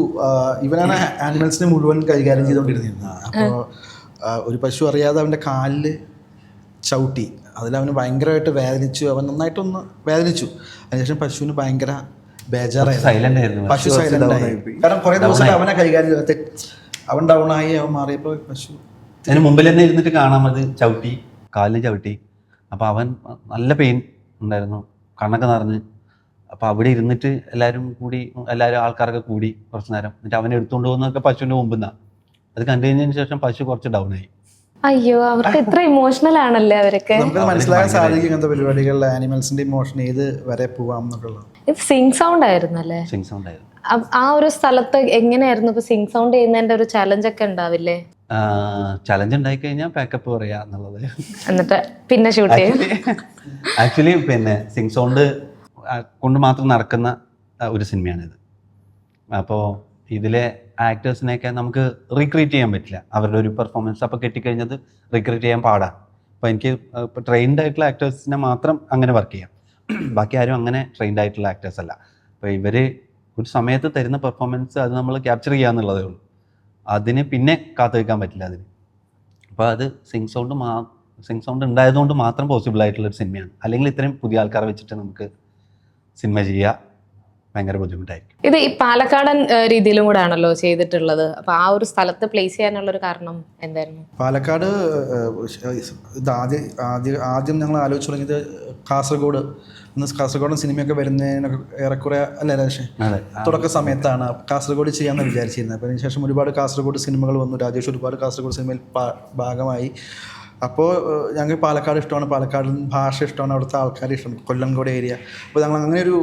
ഇവനാണ് ആനിമൽസിനെ മുഴുവൻ കൈകാര്യം ചെയ്തുകൊണ്ടിരുന്നത്. അപ്പോൾ ഒരു പശു അറിയാതെ അവൻ്റെ കാലിൽ ചവിട്ടി, അതിലവന് ഭയങ്കരമായിട്ട് വേദനിച്ചു. അവൻ നന്നായിട്ടൊന്ന് വേദനിച്ചു. അതിനുശേഷം പശുവിന് ഭയങ്കര ബേജാറായി, സൈലന്റ് ആയിരുന്നു. പശു സൈലന്റ് ആയി. കാരണം കുറേ ദിവസം അവനെ കൈകാര്യം ചെയ്ത അവൻ ഡൗൺ ആയി. അവൻ മാറിയപ്പോൾ പശു അതിന് മുമ്പിൽ തന്നെ ഇരുന്നിട്ട് കാണാം, അത് ചവിട്ടി, കാലിന് ചവിട്ടി. അപ്പോൾ അവൻ നല്ല പെയിൻ ഉണ്ടായിരുന്നു, കണ്ണൊക്കെ നിറഞ്ഞ്. അപ്പോൾ അവിടെ ഇരുന്നിട്ട് എല്ലാവരും ആൾക്കാരൊക്കെ കൂടി കുറച്ച് നേരം. എന്നിട്ട് അവനെ എടുത്തുകൊണ്ട് പോകുന്നതൊക്കെ പശുവിൻ്റെ മുമ്പിൽ നിന്നാണ്. അത് കണ്ടു കഴിഞ്ഞതിന് ശേഷം പശു കുറച്ച് ഡൗൺ ആയി. അയ്യോ, അവർക്ക് ഇത്ര ഇമോഷണൽ ആണല്ലേ അവരൊക്കെ. നമുക്ക് മനസ്സിലാക്കാൻ സാധിക്കും ഇങ്ങനത്തെ പരിപാടികളിൽ ആനിമൽസിന്റെ ഇമോഷൻ ഏത് വരെ പോവാം എന്നൊക്കെയുള്ളത്. ഇത് സിങ് സൗണ്ട് ആയിരുന്നല്ലേ? സിങ് സൗണ്ട് ആയിരുന്നു. ആ ഒരു സ്ഥലത്ത് എങ്ങനെയായിരുന്നു ഇപ്പൊ സിങ് സൗണ്ട് ചെയ്യുന്നതിന്റെ ഒരു ചലഞ്ച് ഒക്കെ ഉണ്ടാവില്ലേ? ചലഞ്ച് ഉണ്ടായി കഴിഞ്ഞാൽ പാക്കപ്പ് പറയാ എന്നുള്ളത്. എന്നിട്ട് പിന്നെ ഷൂട്ട് ചെയ്യും. ആക്ച്വലി പിന്നെ സിങ് സൗണ്ട് കൊണ്ട് മാത്രം നടക്കുന്ന ഒരു സിനിമയാണിത്. അപ്പോൾ ഇതിലെ ആക്ടേഴ്സിനെയൊക്കെ നമുക്ക് റീക്രിയേറ്റ് ചെയ്യാൻ പറ്റില്ല, അവരുടെ ഒരു പെർഫോമൻസ് അപ്പോൾ കെട്ടിക്കഴിഞ്ഞത് റീക്രിയേറ്റ് ചെയ്യാൻ പാടാണ്. അപ്പോൾ എനിക്ക് ഇപ്പോൾ ട്രെയിൻഡ് ആയിട്ടുള്ള ആക്ടേഴ്സിനെ മാത്രം അങ്ങനെ വർക്ക് ചെയ്യാം, ബാക്കി ആരും അങ്ങനെ ട്രെയിൻഡ് ആയിട്ടുള്ള ആക്ടേഴ്സ് അല്ല. അപ്പോൾ ഇവർ ഒരു സമയത്ത് തരുന്ന പെർഫോമൻസ് അത് നമ്മൾ ക്യാപ്ചർ ചെയ്യാന്നുള്ളതേ ഉള്ളൂ, അതിന് പിന്നെ കാത്തു വയ്ക്കാൻ പറ്റില്ല അതിന്. അപ്പോൾ അത് സിങ് സൗണ്ട് ഉണ്ടായതുകൊണ്ട് മാത്രം പോസിബിൾ ആയിട്ടുള്ളൊരു സിനിമയാണ്. അല്ലെങ്കിൽ ഇത്രയും പുതിയ ആൾക്കാരെ വെച്ചിട്ട് നമുക്ക് സിനിമ ചെയ്യുക ഭയങ്കര ബുദ്ധിമുട്ടായിരിക്കും. ഇത് ഈ പാലക്കാടൻ രീതിയിലും കൂടെ ആണല്ലോ ചെയ്തിട്ടുള്ളത്. അപ്പോൾ ആ ഒരു സ്ഥലത്ത് പ്ലേസ് ചെയ്യാനുള്ളൊരു കാരണം എന്തായിരുന്നു? പാലക്കാട് ഇത് ആദ്യം ഞങ്ങൾ ആലോചിച്ച് തുടങ്ങിയത് കാസർഗോഡ്. കാസർഗോഡൻ സിനിമയൊക്കെ വരുന്നതിനൊക്കെ ഏറെക്കുറെ അല്ലേ രാജേഷ്, തുടക്ക സമയത്താണ് കാസർഗോഡ് ചെയ്യാമെന്ന് വിചാരിച്ചിരുന്നത്. അപ്പോൾ അതിനുശേഷം ഒരുപാട് കാസർഗോഡ് സിനിമകൾ വന്നു. രാജേഷ് ഒരുപാട് കാസർഗോഡ് സിനിമയിൽ ഭാഗമായി. അപ്പോൾ ഞങ്ങൾക്ക് പാലക്കാട് ഇഷ്ടമാണ്, പാലക്കാടൻ ഭാഷ ഇഷ്ടമാണ്, അവിടുത്തെ ആൾക്കാർ ഇഷ്ടമാണ്, കൊല്ലംകോട് ഏരിയ. അപ്പോൾ ഞങ്ങൾ അങ്ങനെ ഒരു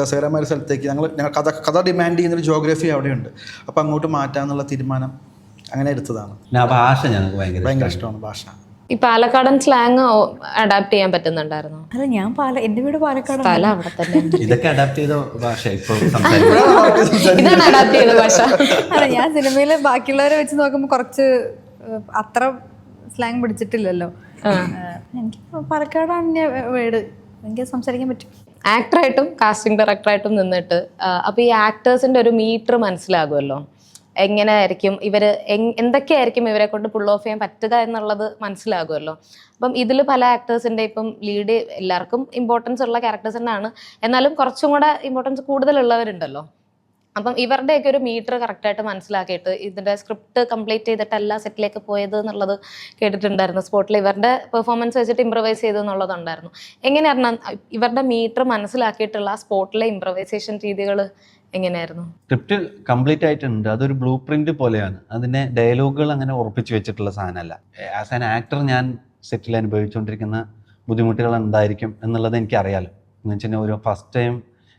രസകരമായ സ്ഥലത്തേക്ക് ഞങ്ങൾ കഥ ഡിമാൻഡ് ചെയ്യുന്നൊരു ജോഗ്രഫി അവിടെയുണ്ട്. അപ്പോൾ അങ്ങോട്ട് മാറ്റാമെന്നുള്ള തീരുമാനം അങ്ങനെ എടുത്തതാണ്. ഭാഷ ഞങ്ങൾക്ക് ഭയങ്കര ഇഷ്ടമാണ് ഭാഷ. ഈ പാലക്കാടൻ സ്ലാങ് അഡാപ്റ്റ് ചെയ്യാൻ പറ്റുന്നുണ്ടായിരുന്നു? അല്ല, ഞാൻ എന്റെ വീട് പാലക്കാട്, സ്ഥലം അവിടെ തന്നെ. ഇതൊക്കെ അഡാപ്റ്റ് ചെയ്ത ഭാഷ ഇപ്പോൾ ഇതാണ് അഡാപ്റ്റ് ചെയ്ത ഭാഷ. അല്ല, ഞാൻ സിനിമയിൽ ബാക്കിയുള്ളവരെ വെച്ച് നോക്കുമ്പോൾ കുറച്ച് അത്ര സ്ലാങ് പിടിച്ചിട്ടില്ലല്ലോ. എനിക്ക് പാലക്കാടാണ് എൻ്റെ വീട്, എനിക്ക് സംസാരിക്കാൻ പറ്റും. ആക്ടറായിട്ടും കാസ്റ്റിംഗ് ഡയറക്ടറായിട്ടും നിന്നിട്ട് അപ്പോൾ ഈ ആക്ടേഴ്സിൻ്റെ ഒരു മീറ്റർ മനസ്സിലാകുമല്ലോ, എങ്ങനെയായിരിക്കും ഇവർ എന്തൊക്കെയായിരിക്കും ഇവരെ കൊണ്ട് പുൾ ഓഫ് ചെയ്യാൻ പറ്റുക എന്നുള്ളത് മനസ്സിലാകുമല്ലോ. അപ്പം ഇതിൽ പല ആക്ടേഴ്സിൻ്റെ ഇപ്പം ലീഡ് എല്ലാവർക്കും ഇമ്പോർട്ടൻസ് ഉള്ള ക്യാരക്ടേഴ്സ് തന്നെയാണ്, എന്നാലും കുറച്ചും കൂടെ ഇമ്പോർട്ടൻസ് കൂടുതലുള്ളവരുണ്ടല്ലോ. അപ്പം ഇവരുടെയൊക്കെ ഒരു മീറ്റർ കറക്റ്റായിട്ട് മനസ്സിലാക്കിയിട്ട് ഇതിൻ്റെ സ്ക്രിപ്റ്റ് കംപ്ലീറ്റ് ചെയ്തിട്ടല്ല സെറ്റിലേക്ക് പോയത് എന്നുള്ളത് കേട്ടിട്ടുണ്ടായിരുന്നു. സ്പോട്ടിൽ ഇവരുടെ പെർഫോമൻസ് വെച്ചിട്ട് ഇംപ്രവൈസ് ചെയ്തു എന്നുള്ളതുണ്ടായിരുന്നു. എങ്ങനെയായിരുന്നു ഇവരുടെ മീറ്റർ മനസ്സിലാക്കിയിട്ടുള്ള സ്പോട്ടിലെ ഇംപ്രവൈസേഷൻ രീതികൾ എങ്ങനെയായിരുന്നു? സ്ക്രിപ്റ്റ് കംപ്ലീറ്റ് ആയിട്ടുണ്ട്. അതൊരു ബ്ലൂ പ്രിന്റ് പോലെയാണ്. അതിനെ ഡയലോഗുകൾ അങ്ങനെ ഉറപ്പിച്ചു വെച്ചിട്ടുള്ള സാധനമല്ല. ആസ് ആൻ ആക്ടർ ഞാൻ സെറ്റിൽ അനുഭവിച്ചുകൊണ്ടിരിക്കുന്ന ബുദ്ധിമുട്ടുകൾ എന്തായിരിക്കും എന്നുള്ളത് എനിക്കറിയാലോ. എന്ന് വെച്ചാൽ ഒരു ഫസ്റ്റ് ടൈം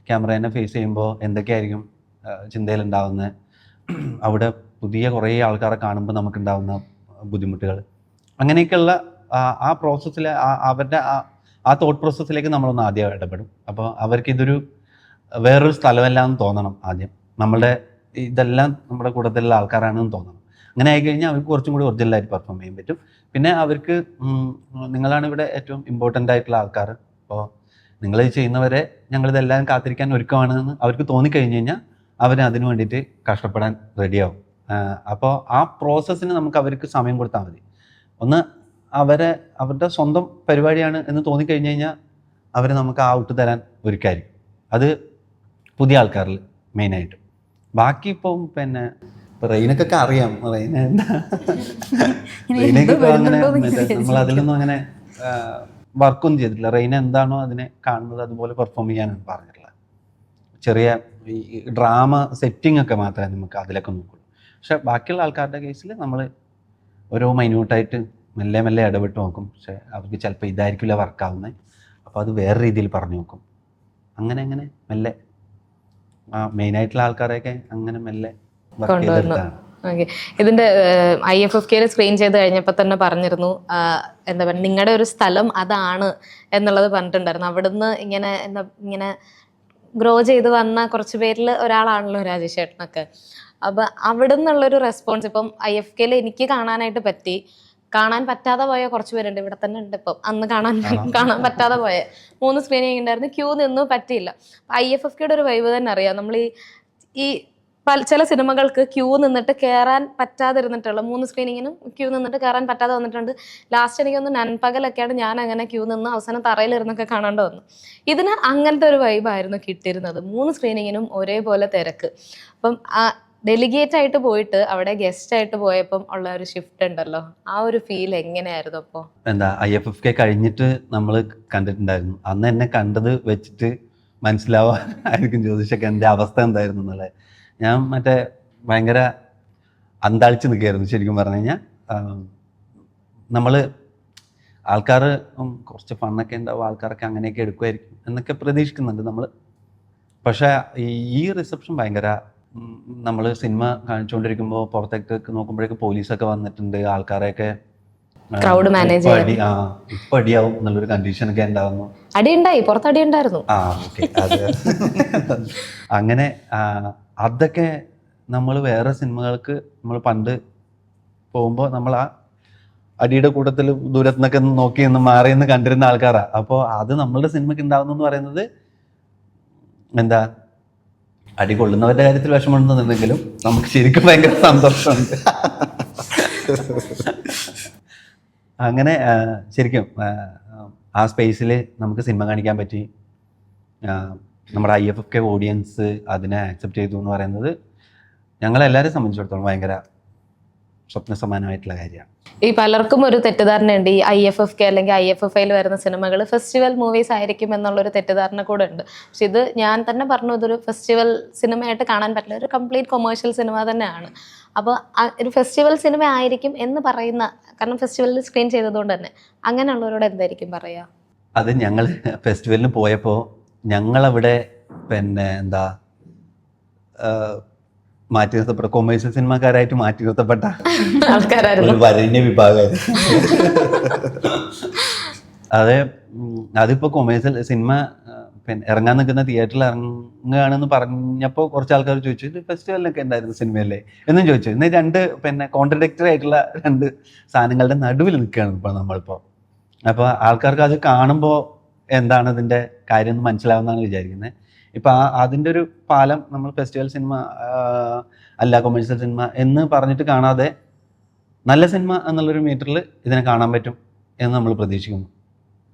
ക്യാമറേനെ ഫേസ് ചെയ്യുമ്പോൾ എന്തൊക്കെയായിരിക്കും ചിന്തയിലുണ്ടാവുന്നത്, അവിടെ പുതിയ കുറേ ആൾക്കാരെ കാണുമ്പോൾ നമുക്കുണ്ടാവുന്ന ബുദ്ധിമുട്ടുകൾ, അങ്ങനെയൊക്കെയുള്ള ആ പ്രോസസ്സിൽ അവരുടെ ആ തോട്ട് പ്രോസസ്സിലേക്ക് നമ്മളൊന്ന് ആദ്യം ഇടപെടും. അപ്പോൾ അവർക്കിതൊരു വേറൊരു സ്ഥലമല്ല എന്ന് തോന്നണം. ആദ്യം നമ്മളുടെ ഇതെല്ലാം നമ്മുടെ കൂട്ടത്തിലുള്ള ആൾക്കാരാണെന്ന് തോന്നണം. അങ്ങനെ ആയിക്കഴിഞ്ഞാൽ അവർക്ക് കുറച്ചും കൂടി ഒറിജിനലായിട്ട് പെർഫോം ചെയ്യാൻ പറ്റും. പിന്നെ അവർക്ക് നിങ്ങളാണ് ഇവിടെ ഏറ്റവും ഇമ്പോർട്ടൻ്റ് ആയിട്ടുള്ള ആൾക്കാർ, അപ്പോൾ നിങ്ങൾ ചെയ്യുന്നവരെ ഞങ്ങളിതെല്ലാം കാത്തിരിക്കാൻ ഒരുക്കമാണെന്ന് അവർക്ക് തോന്നിക്കഴിഞ്ഞ് കഴിഞ്ഞാൽ അവർ അതിന് വേണ്ടിയിട്ട് കഷ്ടപ്പെടാൻ റെഡിയാവും. അപ്പോൾ ആ പ്രോസസ്സിന് നമുക്ക് അവർക്ക് സമയം കൊടുത്താൽ മതി. ഒന്ന് അവരുടെ സ്വന്തം പരിപാടിയാണ് എന്ന് തോന്നിക്കഴിഞ്ഞ് കഴിഞ്ഞാൽ അവർ നമുക്ക് ആ ഔട്ട് തരാൻ ഒരുക്കായിരിക്കും. അത് പുതിയ ആൾക്കാരിൽ മെയിനായിട്ടും. ബാക്കി ഇപ്പം പിന്നെ റെയിനൊക്കെ അറിയാം. റെയിന എന്താ റെയിനൊക്കെ ഇപ്പോൾ അങ്ങനെ നമ്മൾ അതിലൊന്നും അങ്ങനെ വർക്കൊന്നും ചെയ്തിട്ടില്ല. റെയിന എന്താണോ അതിനെ കാണുന്നത് അതുപോലെ പെർഫോം ചെയ്യാനാണ് പറഞ്ഞിട്ടുള്ളത്. ചെറിയ ഈ ഡ്രാമ സെറ്റിംഗ് ഒക്കെ മാത്രമേ നമുക്ക് അതിലൊക്കെ നോക്കുള്ളൂ. പക്ഷെ ബാക്കിയുള്ള ആൾക്കാരുടെ കേസിൽ നമ്മൾ ഓരോ മൈന്യൂട്ടായിട്ട് മെല്ലെ മെല്ലെ ഇടപെട്ട് നോക്കും. പക്ഷെ അവർക്ക് ചിലപ്പോൾ ഇതായിരിക്കില്ല വർക്കാവുന്നത്, അപ്പോൾ അത് വേറെ രീതിയിൽ പറഞ്ഞു നോക്കും. അങ്ങനെ മെല്ലെ മെയിനായിട്ടുള്ള ആൾക്കാരെയൊക്കെ അങ്ങനെ മെല്ലെ വർക്ക് ചെയ്തെടുത്താണ്. ഓക്കെ. ഇതിന്റെ IFFK സ്ക്രീൻ ചെയ്ത് കഴിഞ്ഞപ്പോൾ തന്നെ പറഞ്ഞിരുന്നു, എന്താ പറയുക, നിങ്ങളുടെ ഒരു സ്ഥലം അതാണ് എന്നുള്ളത് പറഞ്ഞിട്ടുണ്ടായിരുന്നു. അവിടുന്ന് ഇങ്ങനെ ഗ്രോ ചെയ്ത് വന്ന കുറച്ച് പേരിൽ ഒരാളാണല്ലോ രാജേഷ് ചേട്ടനൊക്കെ. അപ്പം അവിടെ നിന്നുള്ളൊരു റെസ്പോൺസ് ഇപ്പം IFFK എനിക്ക് കാണാനായിട്ട് പറ്റി. കാണാൻ പറ്റാതെ പോയ കുറച്ച് പേരുണ്ട്, ഇവിടെ തന്നെ ഉണ്ട്. ഇപ്പം അന്ന് കാണാൻ പറ്റാതെ പോയ 3 സ്ക്രീനിങ് ഉണ്ടായിരുന്നു. ക്യൂ നിന്നും പറ്റിയില്ല. IFFKയുടെ ഒരു വൈബ് തന്നെ അറിയാം. നമ്മൾ ഈ ചില സിനിമകൾക്ക് ക്യൂ നിന്നിട്ട് കയറാൻ പറ്റാതിരുന്നിട്ടുള്ള 3 സ്ക്രീനിങ്ങിനും ക്യൂ നിന്നിട്ട് കയറാൻ പറ്റാതെ വന്നിട്ടുണ്ട്. ലാസ്റ്റ് എനിക്കൊന്ന് നൻപകലൊക്കെയാണ് ഞാൻ അങ്ങനെ ക്യൂ നിന്ന് അവസാനം തറയിലിരുന്നൊക്കെ കാണേണ്ടി വന്നു. ഇതിന് അങ്ങനത്തെ ഒരു വൈബായിരുന്നു കിട്ടിയിരുന്നത്. 3 സ്ക്രീനിങ്ങിനും ഒരേപോലെ തിരക്ക്. അപ്പം ഡെലിഗേറ്റ് ആയിട്ട് പോയിട്ട് അവിടെ ഗസ്റ്റ് ആയിട്ട് പോയപ്പം ഉള്ള ഒരു ഷിഫ്റ്റ് ഉണ്ടല്ലോ, ആ ഒരു ഫീൽ എങ്ങനെയായിരുന്നു? അപ്പോൾ എന്താ IFFK കഴിഞ്ഞിട്ട് നമ്മൾ കണ്ടിട്ടുണ്ടായിരുന്നു. അന്ന് എന്നെ കണ്ടത് വെച്ചിട്ട് മനസ്സിലാവാനായിരിക്കും ജ്യോതിഷൊക്കെ എൻ്റെ അവസ്ഥ എന്തായിരുന്നു എന്നുള്ളത്. ഞാൻ ഭയങ്കര അന്താളിച്ച് നിൽക്കുകയായിരുന്നു ശരിക്കും പറഞ്ഞു കഴിഞ്ഞാൽ. നമ്മൾ ആൾക്കാർ കുറച്ച് ഫണ്ണൊക്കെ ഉണ്ടാവും, ആൾക്കാരൊക്കെ അങ്ങനെയൊക്കെ എടുക്കുമായിരിക്കും എന്നൊക്കെ പ്രതീക്ഷിക്കുന്നുണ്ട് നമ്മൾ. പക്ഷേ ഈ റിസപ്ഷൻ ഭയങ്കര, നമ്മൾ സിനിമ കാണിച്ചുകൊണ്ടിരിക്കുമ്പോൾ പുറത്തേക്ക് നോക്കുമ്പോഴേക്ക് പോലീസൊക്കെ വന്നിട്ടുണ്ട്, ആൾക്കാരെയൊക്കെ ക്രൗഡ് മാനേജ് ഇപ്പൊ അടിയാവും എന്നുള്ളൊരു കണ്ടീഷനൊക്കെ ഉണ്ടാവുന്നു. അടിയുണ്ടായി, പുറത്ത് അടിയുണ്ടായിരുന്നു. ഓക്കെ. അത് അങ്ങനെ അതൊക്കെ നമ്മൾ വേറെ സിനിമകൾക്ക് നമ്മൾ പണ്ട് പോകുമ്പോൾ നമ്മൾ ആ അടിയുടെ കൂട്ടത്തിൽ ദൂരത്തു നിന്നൊക്കെ നോക്കി നിന്ന് മാറി നിന്ന് കണ്ടിരുന്ന ആൾക്കാരാണ്. അപ്പോൾ അത് നമ്മളുടെ സിനിമയ്ക്ക് ഉണ്ടാവുന്നു എന്ന് പറയുന്നത് എന്താ, അടി കൊള്ളുന്നവരുടെ കാര്യത്തിൽ വിഷമമുണ്ടെന്നുണ്ടെങ്കിലും നമുക്ക് ശരിക്കും ഭയങ്കര സന്തോഷമുണ്ട്. അങ്ങനെ ശരിക്കും ആ സ്പേസിൽ നമുക്ക് സിനിമ കാണിക്കാൻ പറ്റി. നമ്മുടെ IFFK ഓഡിയൻസ് അതിനെ ആക്സെപ്റ്റ് ചെയ്തു എന്ന് പറയുന്നത് ഞങ്ങളെല്ലാവരും സംബന്ധിച്ചിടത്തോളം ഭയങ്കര സ്വപ്ന സമാനമായിട്ടുള്ള കാര്യമാണ്. ഈ പലർക്കും ഒരു തെറ്റിദ്ധാരണയുണ്ട്, ഈ IFFK അല്ലെങ്കിൽ IFFIയിൽ വരുന്ന സിനിമകൾ ഫെസ്റ്റിവൽ മൂവീസ് ആയിരിക്കും എന്നുള്ളൊരു തെറ്റിദ്ധാരണ കൂടെ ഉണ്ട്. പക്ഷെ ഇത് ഞാൻ തന്നെ പറഞ്ഞു, ഇതൊരു ഫെസ്റ്റിവൽ സിനിമയായിട്ട് കാണാൻ പറ്റില്ല, ഒരു കംപ്ലീറ്റ് കൊമേഴ്ഷ്യൽ സിനിമ തന്നെയാണ്. അപ്പോൾ ഒരു ഫെസ്റ്റിവൽ സിനിമ ആയിരിക്കും എന്ന് പറയുന്ന, കാരണം ഫെസ്റ്റിവലിൽ സ്ക്രീൻ ചെയ്തതുകൊണ്ട് തന്നെ, അങ്ങനെയുള്ളവരോട് എന്തായിരിക്കും പറയുക? അത് ഞങ്ങൾ ഫെസ്റ്റിവലിന് പോയപ്പോൾ ഞങ്ങളവിടെ എന്താ മാറ്റി നിർത്തപ്പെട്ട കൊമേഴ്ഷ്യൽ സിനിമക്കാരായിട്ട് മാറ്റി നിർത്തപ്പെട്ട ഒരു വരണ്യ വിഭാഗമായിരുന്നു. അതിപ്പോൾ കൊമേഴ്ഷ്യൽ സിനിമ ഇറങ്ങാൻ നിൽക്കുന്ന തിയേറ്ററിൽ ഇറങ്ങുകയാണെന്ന് പറഞ്ഞപ്പോൾ കുറച്ച് ആൾക്കാർ ചോദിച്ചു, ഇത് ഫെസ്റ്റിവലിനൊക്കെ ഉണ്ടായിരുന്നു സിനിമയല്ലേ എന്നും ചോദിച്ചു. ഇന്ന് രണ്ട് കോൺട്രഡിക്ടറി ആയിട്ടുള്ള 2 സാധനങ്ങളുടെ നടുവിൽ നിൽക്കുകയാണ് ഇപ്പോൾ നമ്മളിപ്പോൾ. അപ്പോൾ ആൾക്കാർക്ക് അത് കാണുമ്പോൾ എന്താണ് ഇതിൻ്റെ കാര്യം എന്ന് മനസ്സിലാവുന്നതാണ് വിചാരിക്കുന്നത്. ഇപ്പം അതിൻ്റെ ഒരു പാലം നമ്മൾ ഫെസ്റ്റിവൽ സിനിമ അല്ല കൊമേഴ്ഷ്യൽ സിനിമ എന്ന് പറഞ്ഞിട്ട് കാണാതെ നല്ല സിനിമ എന്നുള്ളൊരു മീറ്ററിൽ ഇതിനെ കാണാൻ പറ്റും എന്ന് നമ്മൾ പ്രതീക്ഷിക്കുന്നു.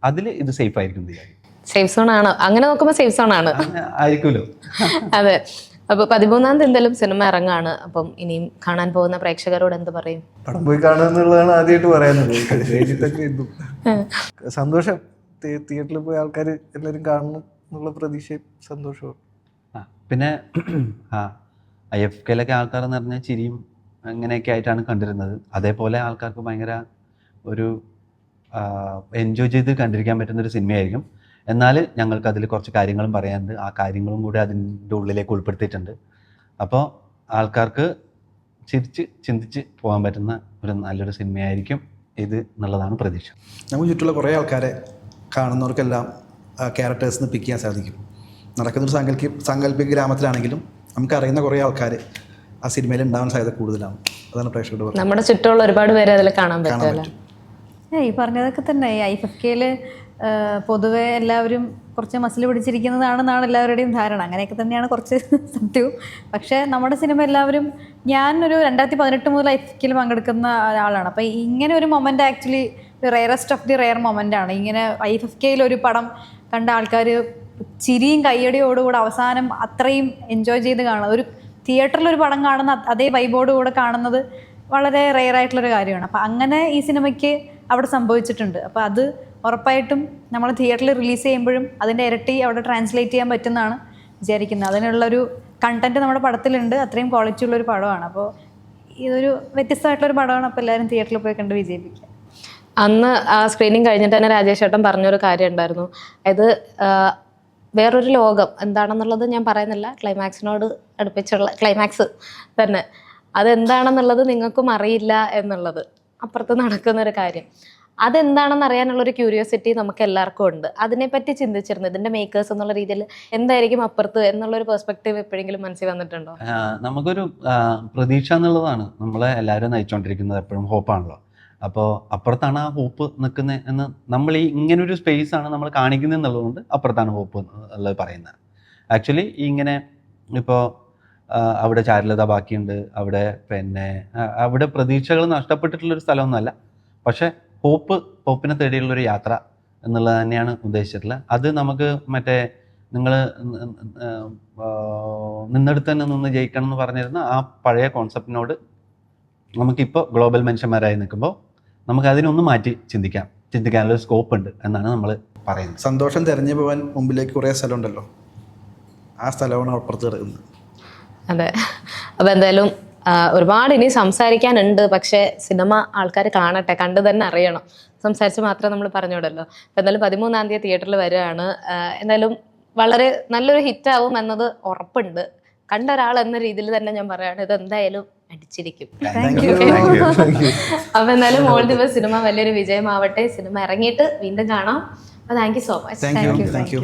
അതിൽ ഇത് സേഫ് ആയിരിക്കും. സേഫ് സോൺ ആണോ? അങ്ങനെ നോക്കുമ്പോൾ സേഫ് സോൺ ആണ് ആയിരിക്കുമല്ലോ. അതെ. അപ്പോൾ 13-ാം തീയതി എന്തായാലും സിനിമ ഇറങ്ങാണ്. അപ്പം ഇനിയും കാണാൻ പോകുന്ന പ്രേക്ഷകരോട് എന്ത് പറയും? പടം പോയി കാണുക എന്നുള്ളതാണ് ആദ്യമായിട്ട് പറയാനുള്ളത്. കഴിഞ്ഞിട്ടൊക്കെ ഇതും സന്തോഷം. തിയേറ്ററിൽ പോയി ആൾക്കാർ എല്ലാവരും കാണണം എന്നുള്ള പ്രതീക്ഷയും സന്തോഷവും. പിന്നെ IFKയിലൊക്കെ ആൾക്കാർ എന്ന് പറഞ്ഞാൽ ചിരിയും അങ്ങനെയൊക്കെ ആയിട്ടാണ് കണ്ടിരുന്നത്. അതേപോലെ ആൾക്കാർക്ക് ഭയങ്കര ഒരു എൻജോയ് ചെയ്ത് കണ്ടിരിക്കാൻ പറ്റുന്നൊരു സിനിമയായിരിക്കും. എന്നാൽ ഞങ്ങൾക്ക് അതിൽ കുറച്ച് കാര്യങ്ങളും പറയാനുണ്ട്. ആ കാര്യങ്ങളും കൂടി അതിൻ്റെ ഉള്ളിലേക്ക് ഉൾപ്പെടുത്തിയിട്ടുണ്ട്. അപ്പോൾ ആൾക്കാർക്ക് ചിരിച്ച് ചിന്തിച്ച് പോകാൻ പറ്റുന്ന ഒരു നല്ലൊരു സിനിമയായിരിക്കും ഇത് എന്നുള്ളതാണ് പ്രതീക്ഷ. നമുക്ക് ചുറ്റുള്ള കുറേ ആൾക്കാരെ കാണുന്നവർക്കെല്ലാം ക്യാരക്ടേഴ്സിന് പിക്ക് ചെയ്യാൻ സാധിക്കും. നടക്കുന്നൊരു സാങ്കല്പിക ഗ്രാമത്തിലാണെങ്കിലും നമുക്കറിയുന്ന കുറേ ആൾക്കാർ ആ സിനിമയിൽ ഉണ്ടാവാൻ സാധ്യത കൂടുതലാണ്. അതാണ് പ്രേക്ഷകരോട് പറയുന്നത്. നമ്മുടെ ചുറ്റുമുള്ള ഒരുപാട് പേരെ അതിൽ കാണാൻ പറ്റുമല്ലോ. ഈ പറഞ്ഞതൊക്കെ തന്നെ ഈ IFFKയിൽ പൊതുവെ എല്ലാവരും കുറച്ച് മസിൽ പിടിച്ചിരിക്കുന്നതാണെന്നാണ് എല്ലാവരുടെയും ധാരണ. അങ്ങനെയൊക്കെ തന്നെയാണ് കുറച്ച് സത്യവും. പക്ഷേ നമ്മുടെ സിനിമ എല്ലാവരും, ഞാനൊരു 2018 മുതൽ IFFKയിൽ പങ്കെടുക്കുന്ന ഒരാളാണ്. അപ്പോൾ ഇങ്ങനെ ഒരു moment actually rarest of the rare മൊമെൻ്റാണ്. ഇങ്ങനെ IFFKയിൽ ഒരു പടം കണ്ട ആൾക്കാർ ചിരിയും കയ്യടിയോടുകൂടെ അവസാനം അത്രയും എൻജോയ് ചെയ്ത് കാണുന്നത്, ഒരു തിയേറ്ററിലൊരു പടം കാണുന്ന അതേ വൈബോടുകൂടെ കാണുന്നത് വളരെ റെയറായിട്ടുള്ളൊരു കാര്യമാണ്. അപ്പോൾ അങ്ങനെ ഈ സിനിമയ്ക്ക് അവിടെ സംഭവിച്ചിട്ടുണ്ട്. അപ്പോൾ അത് ഉറപ്പായിട്ടും നമ്മൾ തിയേറ്ററിൽ റിലീസ് ചെയ്യുമ്പോഴും അതിൻ്റെ ഇരട്ടി അവിടെ ട്രാൻസ്ലേറ്റ് ചെയ്യാൻ പറ്റുമെന്നാണ് വിചാരിക്കുന്നത്. അതിനുള്ളൊരു കണ്ടൻറ്റ് നമ്മുടെ പടത്തിലുണ്ട്. അത്രയും ക്വാളിറ്റി ഉള്ളൊരു പടമാണ്. അപ്പോൾ ഇതൊരു വ്യത്യസ്തമായിട്ടുള്ളൊരു പടമാണ്. അപ്പോൾ എല്ലാവരും തിയേറ്ററിൽ പോയി കണ്ട് വിജയിപ്പിക്കുക. അന്ന് ആ സ്ക്രീനിങ് കഴിഞ്ഞിട്ട് തന്നെ രാജേഷ് ചേട്ടൻ പറഞ്ഞൊരു കാര്യം ഉണ്ടായിരുന്നു. അതായത് വേറൊരു ലോകം എന്താണെന്നുള്ളത് ഞാൻ പറയുന്നില്ല, ക്ലൈമാക്സിനോട് അടുപ്പിച്ചുള്ള ക്ലൈമാക്സ് തന്നെ, അതെന്താണെന്നുള്ളത് നിങ്ങൾക്കും അറിയില്ല എന്നുള്ളത്, അപ്പുറത്ത് നടക്കുന്നൊരു കാര്യം. അതെന്താണെന്ന് അറിയാനുള്ളൊരു ക്യൂരിയോസിറ്റി നമുക്ക് എല്ലാവർക്കും ഉണ്ട്. അതിനെപ്പറ്റി ചിന്തിച്ചിരുന്നു, ഇതിൻ്റെ മേക്കേഴ്സ് എന്നുള്ള രീതിയിൽ എന്തായിരിക്കും അപ്പുറത്ത് എന്നുള്ളൊരു പെർസ്പെക്റ്റീവ് എപ്പോഴെങ്കിലും മനസ്സിൽ വന്നിട്ടുണ്ടോ? നമുക്കൊരു പ്രതീക്ഷ എന്നുള്ളതാണ് നമ്മളെ എല്ലാവരും നയിച്ചുകൊണ്ടിരിക്കുന്നത്. എപ്പോഴും ഹോപ്പാണല്ലോ. അപ്പോൾ അപ്പുറത്താണ് ആ ഹോപ്പ് നിൽക്കുന്നത് എന്ന് നമ്മൾ ഈ ഇങ്ങനൊരു സ്പേസ് ആണ് നമ്മൾ കാണിക്കുന്നത് എന്നുള്ളതുകൊണ്ട് അപ്പുറത്താണ് ഹോപ്പ് എന്നുള്ളത് പറയുന്നത്. ആക്ച്വലി ഇങ്ങനെ ഇപ്പോൾ അവിടെ ചാരുലത ബാക്കിയുണ്ട്, അവിടെ പിന്നെ അവിടെ പ്രതീക്ഷകൾ നഷ്ടപ്പെട്ടിട്ടുള്ളൊരു സ്ഥലമൊന്നുമല്ല. പക്ഷേ ഹോപ്പിനെ തേടിയുള്ളൊരു യാത്ര എന്നുള്ളത് തന്നെയാണ് ഉദ്ദേശിച്ചിട്ടുള്ളത്. അത് നമുക്ക് മറ്റേ നിങ്ങൾ നിന്നെടുത്ത് തന്നെ നിന്ന് ജയിക്കണം എന്ന് പറഞ്ഞിരുന്ന ആ പഴയ കോൺസെപ്റ്റിനോട് നമുക്കിപ്പോൾ ഗ്ലോബൽ മനുഷ്യന്മാരായി നിൽക്കുമ്പോൾ നമുക്ക് അതിനൊന്ന് മാറ്റി ചിന്തിക്കാനുള്ളൊരു സ്കോപ്പ് ഉണ്ട് എന്നാണ് നമ്മൾ പറയുന്നത്. സന്തോഷം തിരഞ്ഞു പോകാൻ മുമ്പിലേക്ക് കുറേ സ്ഥലമുണ്ടല്ലോ, ആ സ്ഥലമാണ് അപ്പുറത്ത് കിടക്കുന്നത്. അതെ. അപ്പോൾ എന്തായാലും ഒരുപാട് ഇനി സംസാരിക്കാനുണ്ട്. പക്ഷേ സിനിമ ആൾക്കാർ കാണട്ടെ, കണ്ടു തന്നെ അറിയണം. സംസാരിച്ച് മാത്രം നമ്മൾ പറഞ്ഞുവിടല്ലോ. അപ്പോൾ എന്തായാലും 13-ാം തീയതി തിയേറ്ററിൽ വരികയാണ്. എന്തായാലും വളരെ നല്ലൊരു ഹിറ്റാവും എന്നത് ഉറപ്പുണ്ട്. കണ്ട ഒരാൾ എന്ന രീതിയിൽ തന്നെ ഞാൻ പറയുകയാണ്, ഇത് എന്തായാലും അടിച്ചിരിക്കും. അപ്പോൾ എന്തായാലും ഓൾ ദി ബെസ്റ്റ്. സിനിമ വലിയൊരു വിജയമാവട്ടെ. സിനിമ ഇറങ്ങിയിട്ട് വീണ്ടും കാണാം. അപ്പോൾ thank you so much. Thank you.